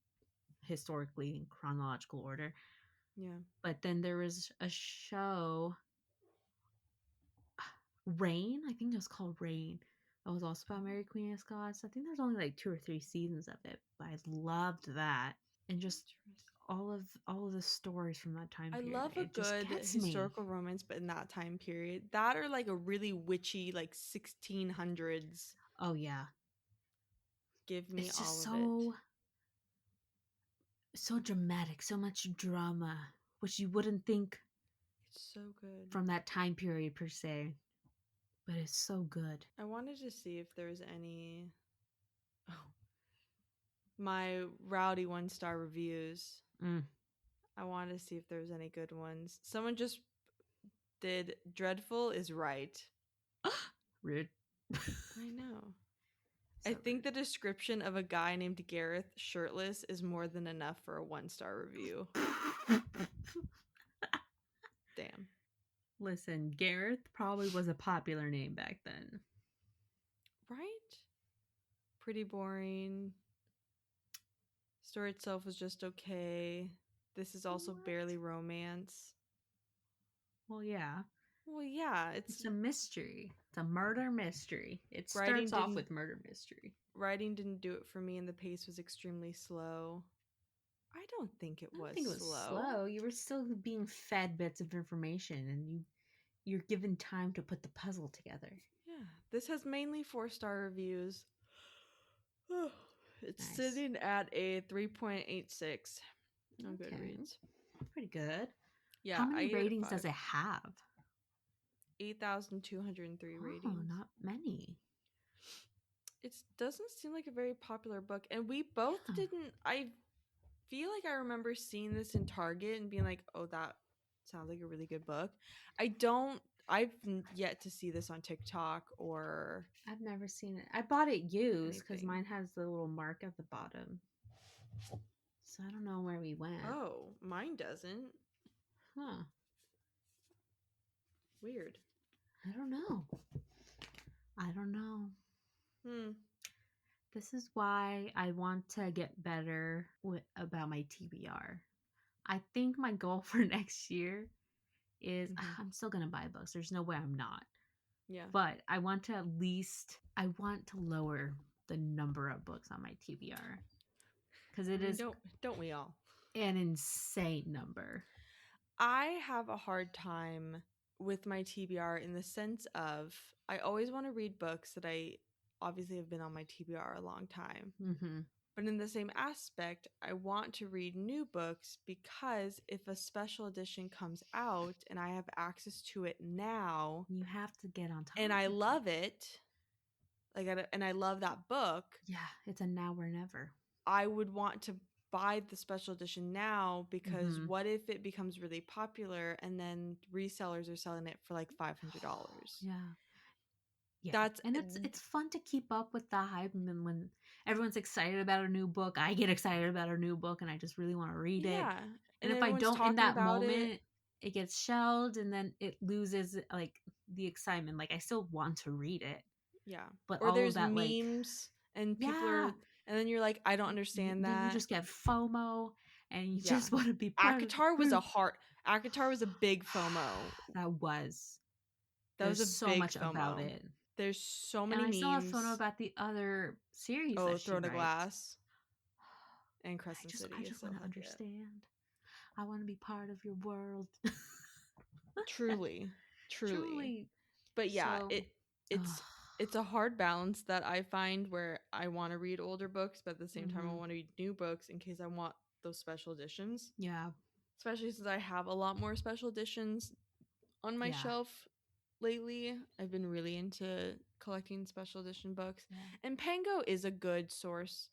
historically in chronological order. Yeah. But then there was a show, Rain. I think it was called Rain. That was also about Mary Queen of Scots. I think there's only like 2 or 3 seasons of it, but I loved that. And just all of the stories from that time I period. love a It just good gets me. historical romance, but in that time period, that or like a really witchy, like 1600s. Oh yeah. Give me It's all just of it. so dramatic, so much drama, which you wouldn't think It's so good. from that time period per se, but it's so good. I wanted to see if there's any. Oh, my rowdy 1-star reviews. I wanted to see if there's any good ones. Someone just did Dreadful is right. Rude. I know. So I think rude. the description of a guy named Gareth shirtless is more than enough for a 1-star review. Damn. Listen, Gareth probably was a popular name back then. Right? Pretty boring. Story itself was just okay. This is also barely romance. Well, yeah. Well, yeah, It's a mystery. It's a murder mystery. It writing starts off didn't with murder mystery. writing didn't do it for me, and the pace was extremely slow. I don't think it I don't was think it was slow. slow. You were still being fed bits of information, and you're given time to put the puzzle together. Yeah, this has mainly 4-star reviews. It's Nice. sitting at a 3.86 on Goodreads. Pretty good. Yeah, How many I gave it a ratings 5. does it have? 8,203 ratings. Not many. It doesn't seem like a very popular book, and we both didn't. I feel like I remember seeing this in Target and being like, "Oh, that sounds like a really good book." I've yet to see this on TikTok or. I've never seen it. I bought it used because Anything. mine has the little mark at the bottom. So I don't know where we went. Oh, mine doesn't. Huh. Weird. I don't know. This is why I want to get better about my TBR. I think my goal for next year is I'm still going to buy books. There's no way I'm not. Yeah. But I want to lower the number of books on my TBR. Because it is don't we all? An insane number. I have a hard time with my TBR in the sense of I always want to read books that I obviously have been on my TBR a long time. Mm-hmm. But in the same aspect, I want to read new books because if a special edition comes out and I have access to it now, you have to get on top. And I love it, and I love that book. Yeah, it's a now or never. I would want to buy the special edition now because what if it becomes really popular and then resellers are selling it for like $500? Yeah. Yeah. And it's fun to keep up with the hype, and when everyone's excited about a new book, I get excited about a new book and I just really want to read it. Yeah. And if I don't in that moment, it gets shelved and then it loses like the excitement. Like I still want to read it. Yeah. But or all there's of that memes and people are, and then you're like, I don't understand that. Then you just get FOMO and you just want to be part ACOTAR was ACOTAR was a big FOMO. That was so big much FOMO. About it. There's so many memes. And I still have FOMO about the other series. Oh, Throne of Glass and Crescent City. I just want to understand. I want to be part of your world. Truly. But yeah, it's a hard balance that I find where I want to read older books, but at the same time I want to read new books in case I want those special editions. Yeah. Especially since I have a lot more special editions on my shelf lately. I've been really into collecting special edition books. Yeah. And Pango is a good source.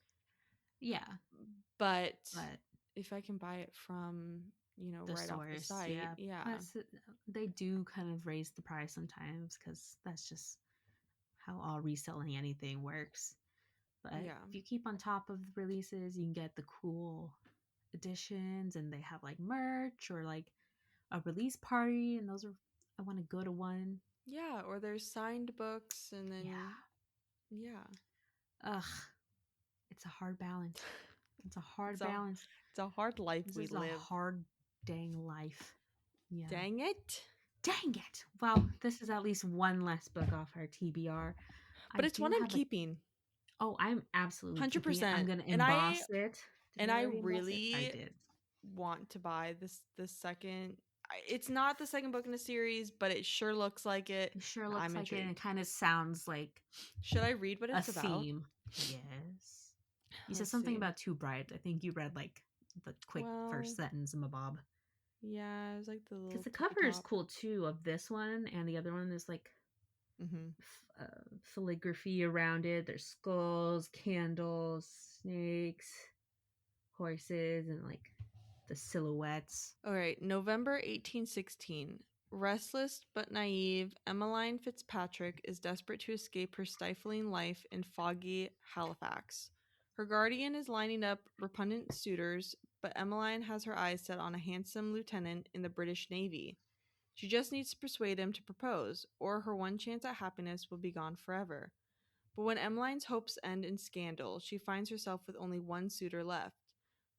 Yeah. But if I can buy it from, right off the site. Yeah. Plus, they do kind of raise the price sometimes because that's just how all reselling anything works. But if you keep on top of the releases, you can get the cool editions, and they have like merch or like a release party, and those are, I want to go to one. Yeah, or there's signed books, and then Ugh, it's a hard balance. It's a hard balance. It's a hard life this we is live. A hard dang life. Yeah. Dang it. Well, this is at least one less book off our TBR. But it's one I'm keeping. Oh, I'm absolutely 100%. keeping it. I'm gonna emboss it. I really want to buy the second. It's not the second book in the series, but it sure looks like it. It sure looks like it, and it kind of sounds like. Should I read what it's about? Theme. Yes. You said something about Too Bright. I think you read like the quick first sentence, Mabob. Yeah, it was like the little. Because the cover is cool too of this one, and the other one is like calligraphy around it. There's skulls, candles, snakes, horses, and like the silhouettes. All right, November 1816. Restless but naive, Emmeline Fitzpatrick is desperate to escape her stifling life in foggy Halifax. Her guardian is lining up repugnant suitors, but Emmeline has her eyes set on a handsome lieutenant in the British Navy. She just needs to persuade him to propose, or her one chance at happiness will be gone forever. But when Emmeline's hopes end in scandal, she finds herself with only one suitor left,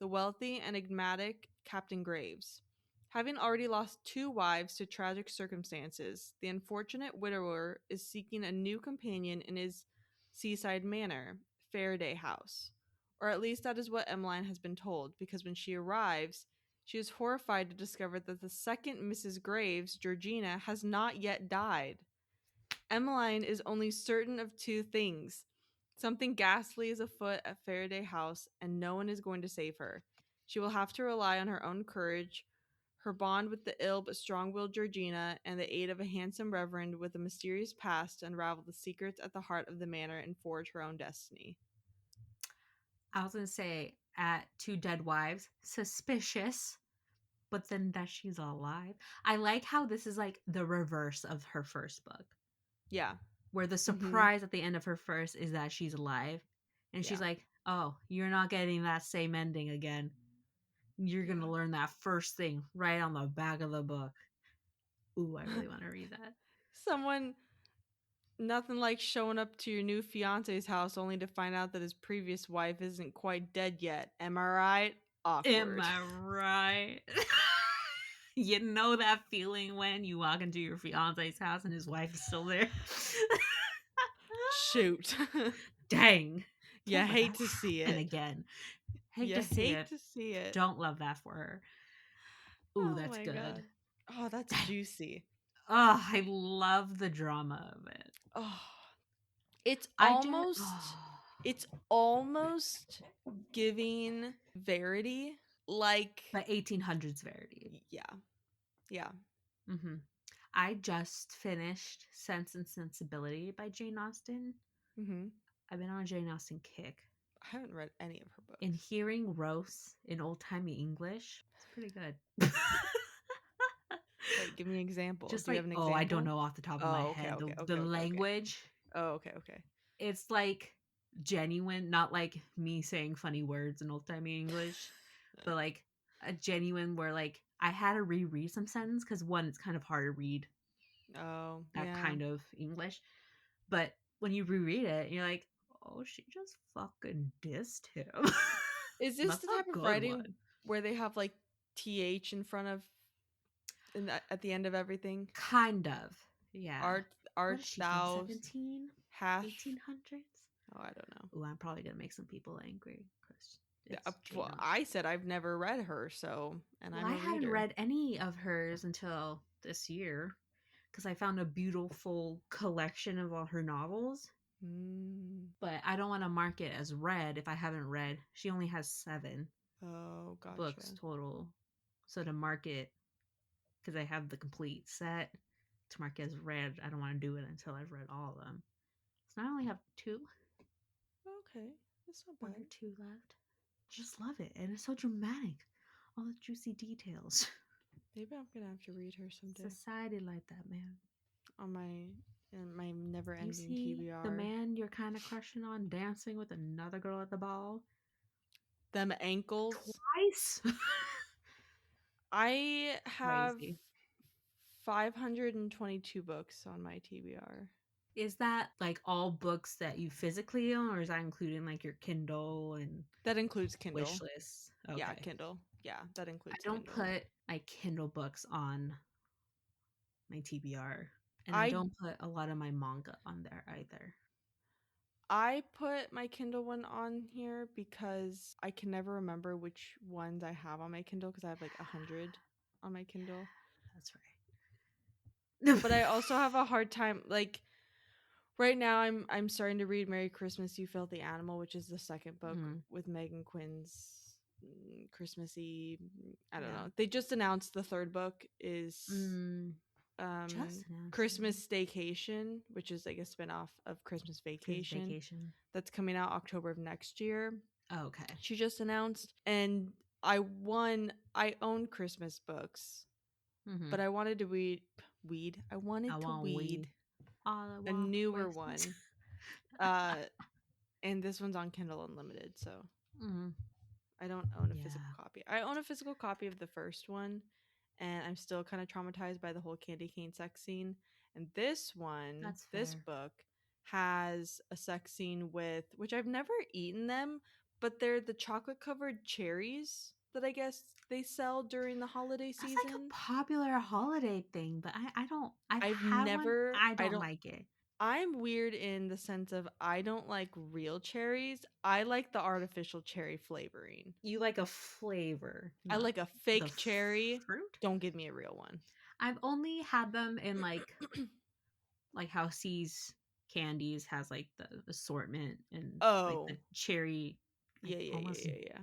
the wealthy and enigmatic Captain Graves. Having already lost 2 wives to tragic circumstances, the unfortunate widower is seeking a new companion in his seaside manor, Faraday House. Or at least that is what Emmeline has been told, because when she arrives, she is horrified to discover that the second Mrs. Graves, Georgina, has not yet died. Emmeline is only certain of 2 things. Something ghastly is afoot at Faraday House, and no one is going to save her. She will have to rely on her own courage, her bond with the ill but strong-willed Georgina, and the aid of a handsome reverend with a mysterious past to unravel the secrets at the heart of the manor and forge her own destiny. I was going to say, at 2 dead wives, suspicious, but then that she's alive. I like how this is like the reverse of her first book. Yeah. Where the surprise at the end of her first is that she's alive. And she's like, oh, you're not getting that same ending again. You're going to learn that first thing right on the back of the book. Ooh, I really want to read that. Nothing like showing up to your new fiance's house only to find out that his previous wife isn't quite dead yet. Am I right? Awkward. Am I right? You know that feeling when you walk into your fiance's house and his wife is still there? Shoot. Dang. You hate to see it. And again. Hate to see it. Don't love that for her. Ooh, that's good. God. Oh, that's juicy. Oh, I love the drama of it. Oh. It's almost giving Verity, like, but 1800s Verity. Yeah. Mm-hmm. I just finished Sense and Sensibility by Jane Austen. Mm-hmm. I've been on a Jane Austen kick. I haven't read any of her books. And hearing Rose in old-timey English, it's pretty good. Wait, give me an example. Just Do you have an example? I don't know off the top of my head. The language. Okay. It's like genuine, not like me saying funny words in old-timey English, but like a genuine where like I had to reread some sentence because one, it's kind of hard to read. Oh, that kind of English. But when you reread it, you're like, oh, she just fucking dissed him. Is this the type of writing where they have like TH in front of at the end of everything? Kind of, yeah. Art thou 17 hash 1800s? Oh, I don't know. Oh, I'm probably gonna make some people angry. Well, I said I've never read her, I hadn't read any of hers until this year because I found a beautiful collection of all her novels. But I don't want to mark it as read if I haven't read. She only has 7 books total. So to mark it, because I have the complete set, to mark it as read, I don't want to do it until I've read all of them. So I only have 2. Okay, that's not bad. 1 or 2 left. Just love it, and it's so dramatic. All the juicy details. Maybe I'm gonna have to read her someday. Society like that, man. On my And my never-ending You see TBR. the man you're kind of crushing on dancing with another girl at the ball? Them ankles. Twice? I have Crazy. 522 books on my TBR. Is that like all books that you physically own, or is that including like your Kindle and That includes wish Kindle. lists? Yeah, Okay. Kindle. Yeah, that I includes don't Kindle. put my Kindle books on my TBR, and I I don't put a lot of my manga on there either. I put my Kindle one on here because I can never remember which ones I have on my Kindle because I have like 100 on my Kindle. That's right. But I also have a hard time like right now I'm starting to read Merry Christmas You Filthy Animal, which is the second book with Megan Quinn's Christmassy. I don't know. They just announced the third book is Christmas Staycation, which is like a spinoff of Christmas Vacation. That's coming out October of next year. Oh, okay. She just announced, and I own Christmas books, but I wanted to read a newer one. And this one's on Kindle Unlimited, so I don't own a physical copy. I own a physical copy of the first one, and I'm still kind of traumatized by the whole candy cane sex scene. And this one, this book, has a sex scene with, which I've never eaten them, but they're the chocolate covered cherries that I guess they sell during the holiday season. That's like a popular holiday thing, but I don't. I've never. I don't like it. I'm weird in the sense of I don't like real cherries. I like the artificial cherry flavoring. You like a flavor. I like a fake cherry. Fruit? Don't give me a real one. I've only had them in like how C's Candies has like the assortment and like the cherry, like yeah,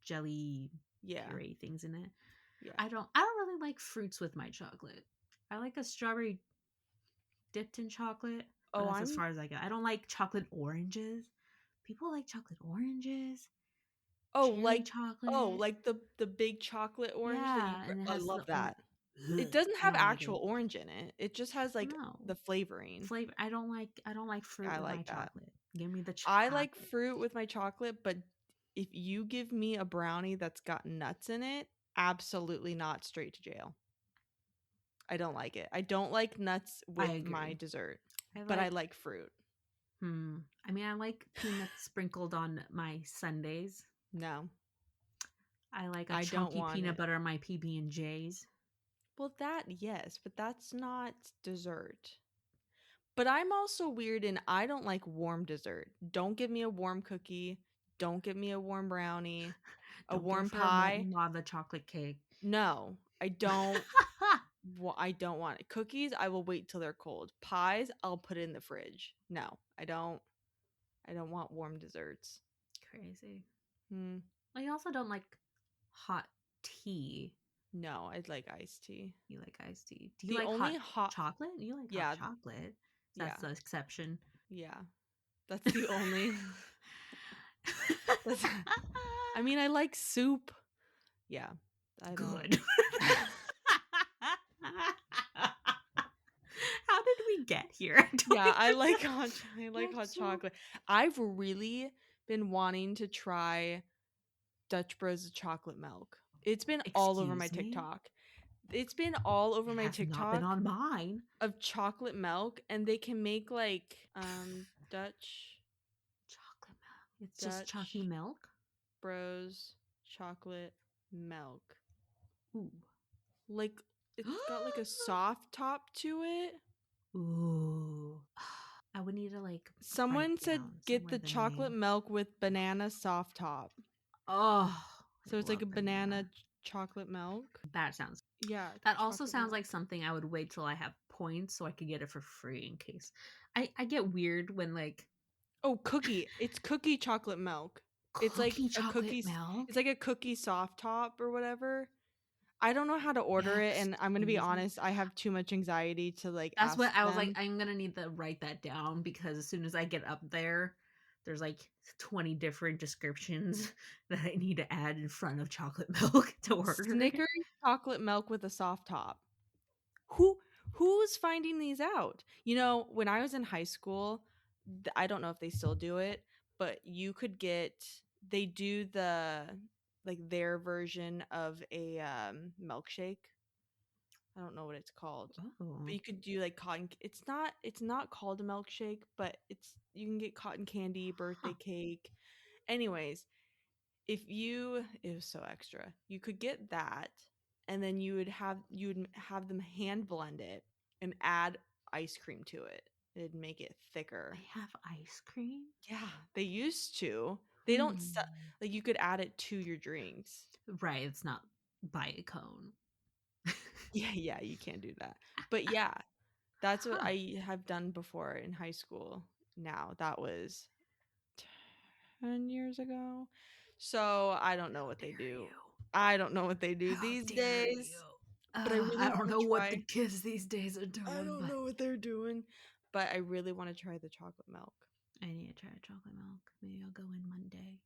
jelly puree things in it. Yeah. I don't really like fruits with my chocolate. I like a strawberry dipped in chocolate. But that's as far as I go. I don't like chocolate oranges. People like chocolate oranges. Cherry chocolate. Like the big chocolate orange that you. And it I has love that. It Ugh, doesn't have actual like orange in it. It just has like the flavoring. I don't like fruit with my chocolate. Give me the chocolate. I like fruit with my chocolate, but if you give me a brownie that's got nuts in it, absolutely not, straight to jail. I don't like it. I don't like nuts with my dessert, but I like fruit. I mean, I like peanuts sprinkled on my sundaes. No. I like a chunky peanut butter on my PB&Js. Well, that, yes, but that's not dessert. But I'm also weird and I don't like warm dessert. Don't give me a warm cookie. Don't give me a warm brownie. A warm pie. Lava chocolate cake. No, I don't. I don't want it. Cookies, I will wait till they're cold. Pies, I'll put in the fridge. No, I don't. I don't want warm desserts. Crazy. I also don't like hot tea. No, I'd like iced tea. You like iced tea. Do you like hot chocolate? You like hot chocolate. That's the exception. Yeah. That's the only. I mean, I like soup. Yeah. Good. How did we get here? I like hot chocolate. I've really been wanting to try Dutch Bros chocolate milk. It's been all over my TikTok. It's been all over my TikTok. Not been on mine. Of chocolate milk, and they can make like Dutch chocolate milk. It's just chalky milk. Bros chocolate milk. Ooh. Like it's got like a soft top to it. Ooh. I would need to like. Someone said get the chocolate milk with banana soft top. Oh. So it's like a banana chocolate milk. That sounds. Yeah. That also sounds like something I would wait till I have points so I could get it for free in case. I get weird when like. Oh, cookie. It's cookie chocolate milk. It's like a cookie milk. It's like a cookie soft top or whatever. I don't know how to order it, and I'm gonna be honest, I have too much anxiety to like. That's what I was like. I'm gonna need to write that down because as soon as I get up there, there's like 20 different descriptions that I need to add in front of chocolate milk to order. Snickers chocolate milk with a soft top. Who who's finding these out? When I was in high school, I don't know if they still do it, but you could they do their version of a milkshake. I don't know what it's called. But Oh. you could do like cotton. It's not called a milkshake, but you can get cotton candy, birthday Huh. cake. Anyways, it was so extra. You could get that, and then you would have them hand blend it and add ice cream to it. It'd make it thicker. They have ice cream? Yeah, they used to. They don't Hmm. sell, like you could add it to your drinks. Right, it's not by a cone. Yeah, yeah, you can't do that. But yeah, that's what Huh. I have done before in high school. Now, that was 10 years ago. So, I don't know How what they dare do. you? I don't know what they do How these dare you? days, but I really I don't want know to what the try. kids these days are I doing, don't but know what they're doing, but I really want to try the chocolate milk. I need to try chocolate milk. Maybe I'll go in Monday.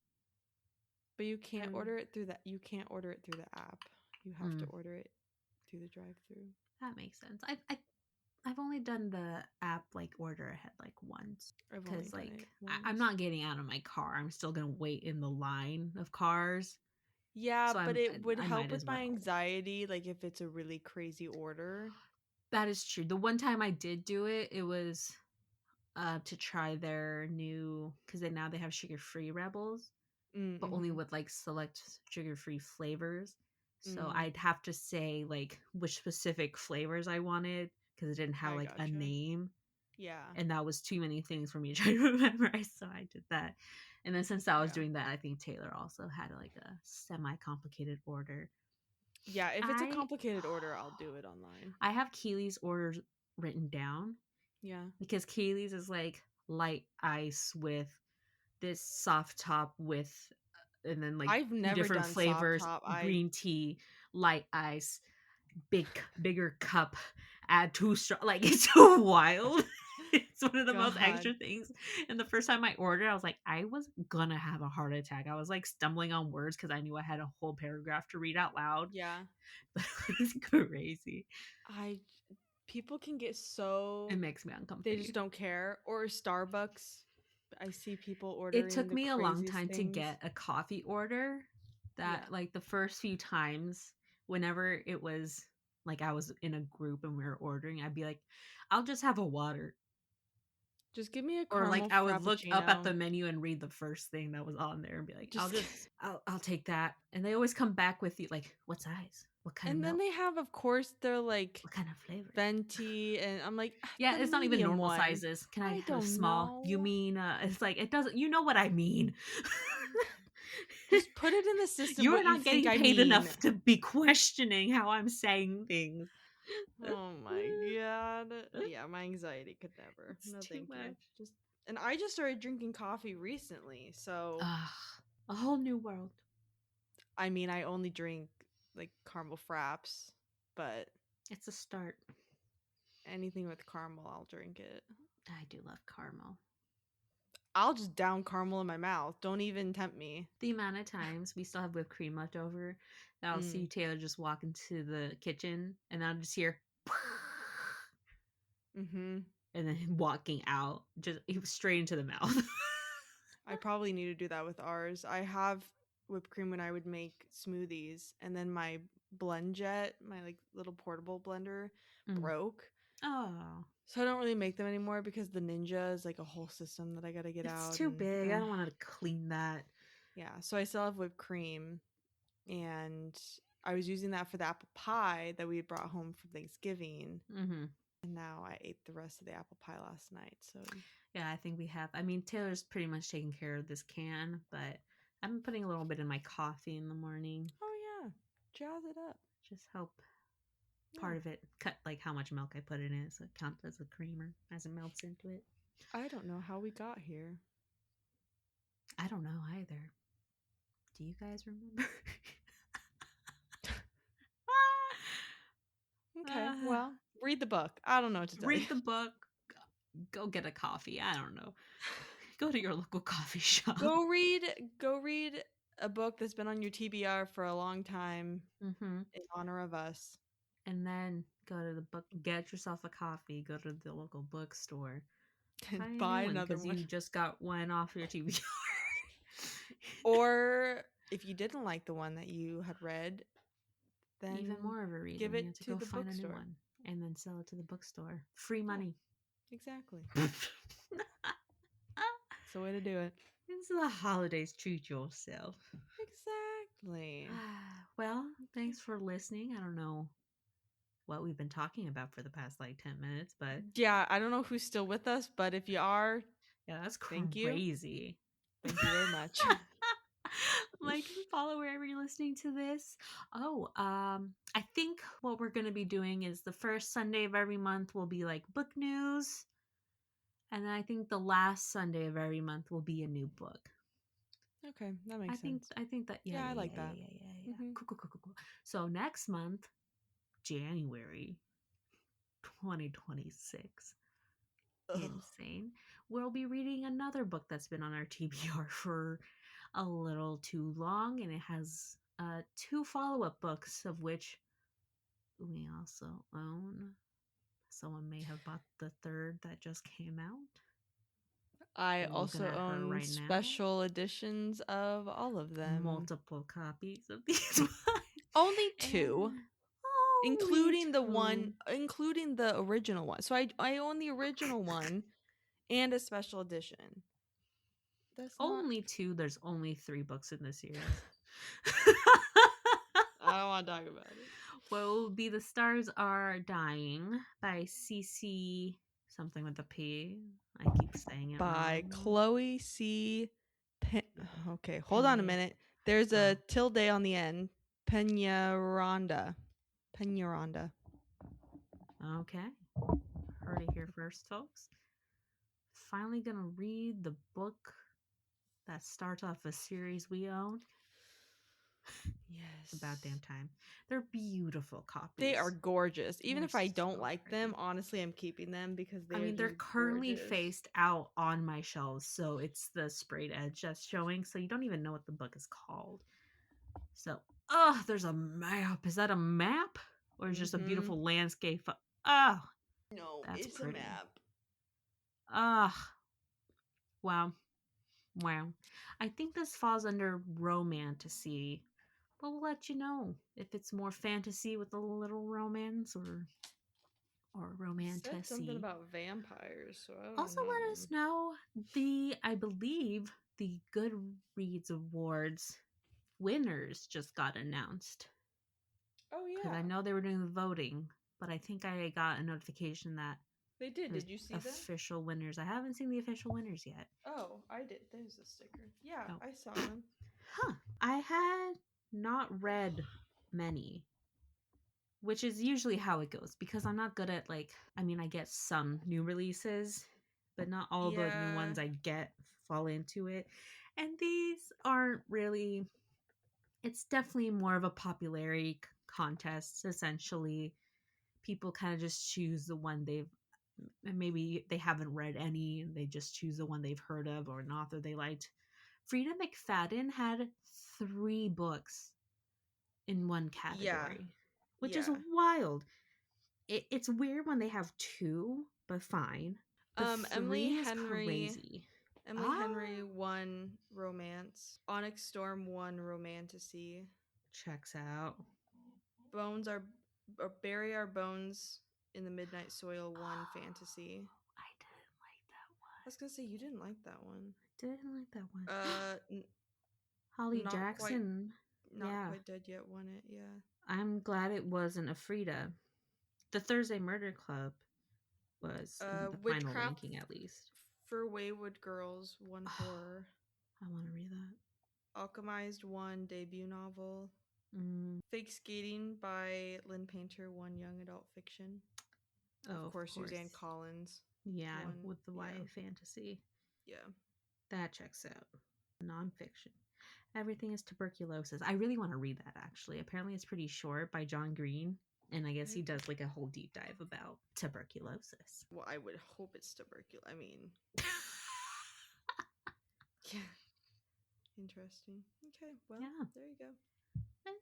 But you can't order it through the app. You have to order it through the drive-through. That makes sense. I've only done the app like order ahead like once I've only because done like it once. I'm not getting out of my car. I'm still gonna wait in the line of cars, Yeah, so but it would I help might as with my well. anxiety, like if it's a really crazy order. That is true. The one time I did do it, it was to try their new because now they have sugar free rebels, but only Mm-hmm. with like select sugar free flavors. So Mm. I'd have to say like which specific flavors I wanted because it didn't have I like a gotcha. name, Yeah. and that was too many things for me to try to remember. So I did that, and then since I was Yeah. doing that, I think Taylor also had like a semi complicated order. Yeah, if it's a I complicated order, I'll do it online. I have Keely's orders written down Yeah. because Keely's is like light ice with this soft top with and then like I've two never different done soft flavors, top. green tea, light ice, bigger cup, add two straw. Like it's so wild. It's one of the most God. extra things. And the first time I ordered, I was like, I was gonna have a heart attack. I was like stumbling on words because I knew I had a whole paragraph to read out loud. Yeah. But it was crazy. I People can get It so makes me they just uncomfy. don't care. Or Starbucks. I see people It ordering took the me a long craziest time to things. get a coffee order that Yeah. like the first few times whenever it was like I was in a group and we were ordering, I'd be like, I'll just have a water. Just give me a Or like caramel I would look up at frappuccino. the menu and read the first thing that was on there and be like, Just I'll take that. And they always come back with you like, what size? What kind of and then milk? they have, of course, they're like What kind of flavors? venti, and I'm like, "Ah, Yeah, the it's not even medium normal one. sizes. Can I I have a don't small? You know. mean it's like it doesn't you know what I mean. Just put it in the system You are what you not think getting I paid mean. enough to be questioning how I'm saying things. Oh my god. Yeah, my anxiety could never. It's No, too thank you. much. And I just started drinking coffee recently, so Ah, a whole new world. I mean, I only drink like caramel fraps, but It's a start. anything with caramel, I'll drink it. I do love caramel. I'll just down caramel in my mouth. Don't even tempt me. The amount of times we still have whipped cream left over that I'll see Mm. Taylor just walk into the kitchen and I'll just hear Mhm. and then him walking out just straight into the mouth. I probably need to do that with ours. I have whipped cream when I would make smoothies, and then my blend jet, my like little portable blender, Mm. broke. Oh, So I don't really make them anymore because the Ninja is like a whole system that I gotta get it's out, too and big. I don't want to clean that. yeah. So I still have whipped cream, and I was using that for the apple pie that we had brought home for Thanksgiving, Mm-hmm. and now I ate the rest of the apple pie last night. So Yeah, I think we have. I mean, Taylor's pretty much taking care of this can, but I'm putting a little bit in my coffee in the morning. oh yeah, jazz it up. Just help Yeah, part of it cut like how much milk I put in it so it counts as a creamer as it melts into it. I don't know how we got here. I don't know either. Do you guys remember? Okay, well, read the book. I don't know what to tell you. Read the book. Go get a coffee. I don't know. Go to your local coffee shop. Go read a book that's been on your TBR for a long time Mm-hmm. in honor of us. and then go to the book, get yourself a coffee, go to the local bookstore, and buy a buy new one another because one. you just got one off your TBR. Or if you didn't like the one that you had read, then even more of a reason give you it have to to go the find a new bookstore. one and then sell it to the bookstore. Free money. Yeah, exactly. It's the way to do it. It's the holidays. Treat yourself. Exactly. Well, thanks for listening. I don't know what we've been talking about for the past like 10 minutes, but yeah, I don't know who's still with us, but if you are, yeah, that's thank crazy. You. Thank you very much. Like and follow wherever you're listening to this. I think what we're going to be doing is the first Sunday of every month will be like book news, and then I think the last Sunday of every month will be a new book. Okay, that makes sense. I think that I like that. Yeah. Mm-hmm. Cool. So next month, January 2026. Ugh. Insane. We'll be reading another book that's been on our TBR for a little too long, and it has 2 follow-up books, of which we also own. Someone may have bought the third that just came out. I also own special editions of all of them. Multiple copies of these books. Only 2. Including the original one. So I own the original one and a special edition. That's only 2. There's only 3 books in the series. I don't want to talk about it. What will be The Stars Are Dying by CC something with a P. I keep saying it by wrong. Chloe C. Okay, hold on a minute. There's a tilde on the end. Peñaranda. Okay. Heard it here first, folks. Finally gonna read the book that starts off a series we own. Yes. It's about damn time. They're beautiful copies. They are gorgeous. Even if I don't like them, honestly, I'm keeping them because they're currently gorgeous. faced out on my shelves, so it's the sprayed edge that's showing, so you don't even know what the book is called. So, there's a map. Is that a map? Or is it just a beautiful landscape? No, that's it's pretty. A map. Wow. I think this falls under romantasy, but we'll let you know if it's more fantasy with a little romance or romantasy. Said something about vampires, so I don't also know. Let us know I believe the Goodreads Awards winners just got announced. Oh yeah, because I know they were doing the voting, but I think I got a notification that they did. Did you see official winners? I haven't seen the official winners yet. Oh, I did. There's a sticker. Yeah, I saw them. I had not read many, which is usually how it goes because I'm not good at I get some new releases, but not all the new ones I get fall into it. And these aren't really, it's definitely more of a popularity contest, essentially. People kind of just choose the one maybe they haven't read any and they just choose the one they've heard of or an author they liked. Frida McFadden had 3 books in one category, which is wild. It's weird when they have 2, but fine. But 3 is crazy. Emily Henry won romance. Onyx Storm won romantasy. Checks out. Bury Our Bones in the Midnight Soil won fantasy. I didn't like that one. I was gonna say you didn't like that one. I didn't like that one. Holly Jackson. Not Quite Dead Yet won it, yeah. I'm glad it wasn't a Frida. The Thursday Murder Club was in the final ranking, at least. For Wayward Girls won horror. I want to read that. Alchemized won debut novel. Fake Skating by Lynn Painter won young adult fiction. Of course. Suzanne Collins. Yeah, with the YA fantasy. Yeah. That checks out. Nonfiction. Everything is Tuberculosis. I really want to read that, actually. Apparently it's pretty short, by John Green. And I guess he does a whole deep dive about tuberculosis. Well, I would hope it's tuberculosis. I mean... yeah. Interesting. Okay, well, there you go.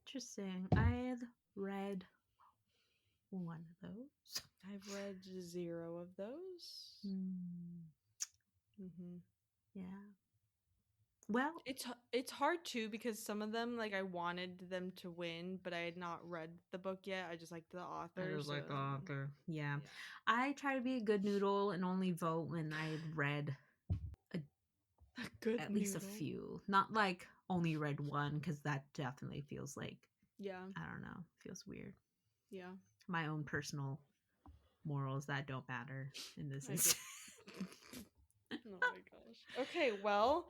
Interesting. I've read one of those. I've read 0 of those. Mm-hmm. Yeah. Well, it's hard too because some of them, like, I wanted them to win, but I had not read the book yet. I just liked the author. I just like the author. Yeah. I try to be a good noodle and only vote when I had read A good at noodle. least a few. Not like only read one, because that definitely feels like, I don't know, feels weird. Yeah. My own personal morals that don't matter in this instance. Oh my gosh. Okay, well,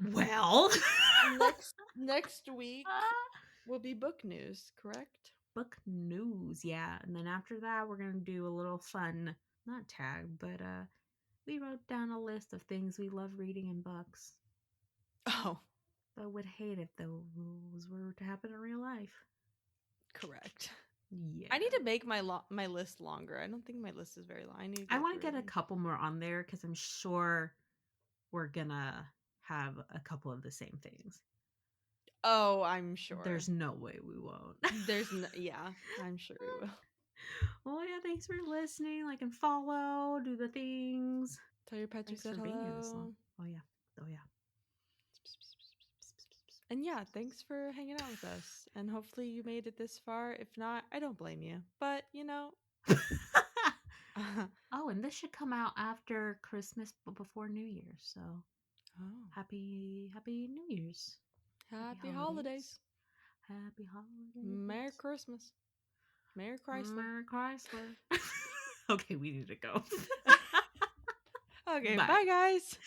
next week will be book news, correct? Book news, yeah. And then after that, we're gonna do a little fun, not tag, but we wrote down a list of things we love reading in books. Oh, but would hate if those were to happen in real life. Correct. Yeah. I need to make my list longer. I don't think my list is very long. I want to get a couple more on there because I'm sure we're gonna have a couple of the same things. Oh, I'm sure. There's no way we won't. Yeah, I'm sure we will. Well, yeah, thanks for listening. Like and follow, do the things. Tell your pets you said hello. Being here this long. Oh yeah. And yeah, thanks for hanging out with us. And hopefully you made it this far. If not, I don't blame you. But, Oh, and this should come out after Christmas but before New Year's. So happy New Year's. Happy holidays. Happy holidays. Merry Christmas. Merry Chrysler. Merry Chrysler. Okay, we need to go. Okay, bye guys.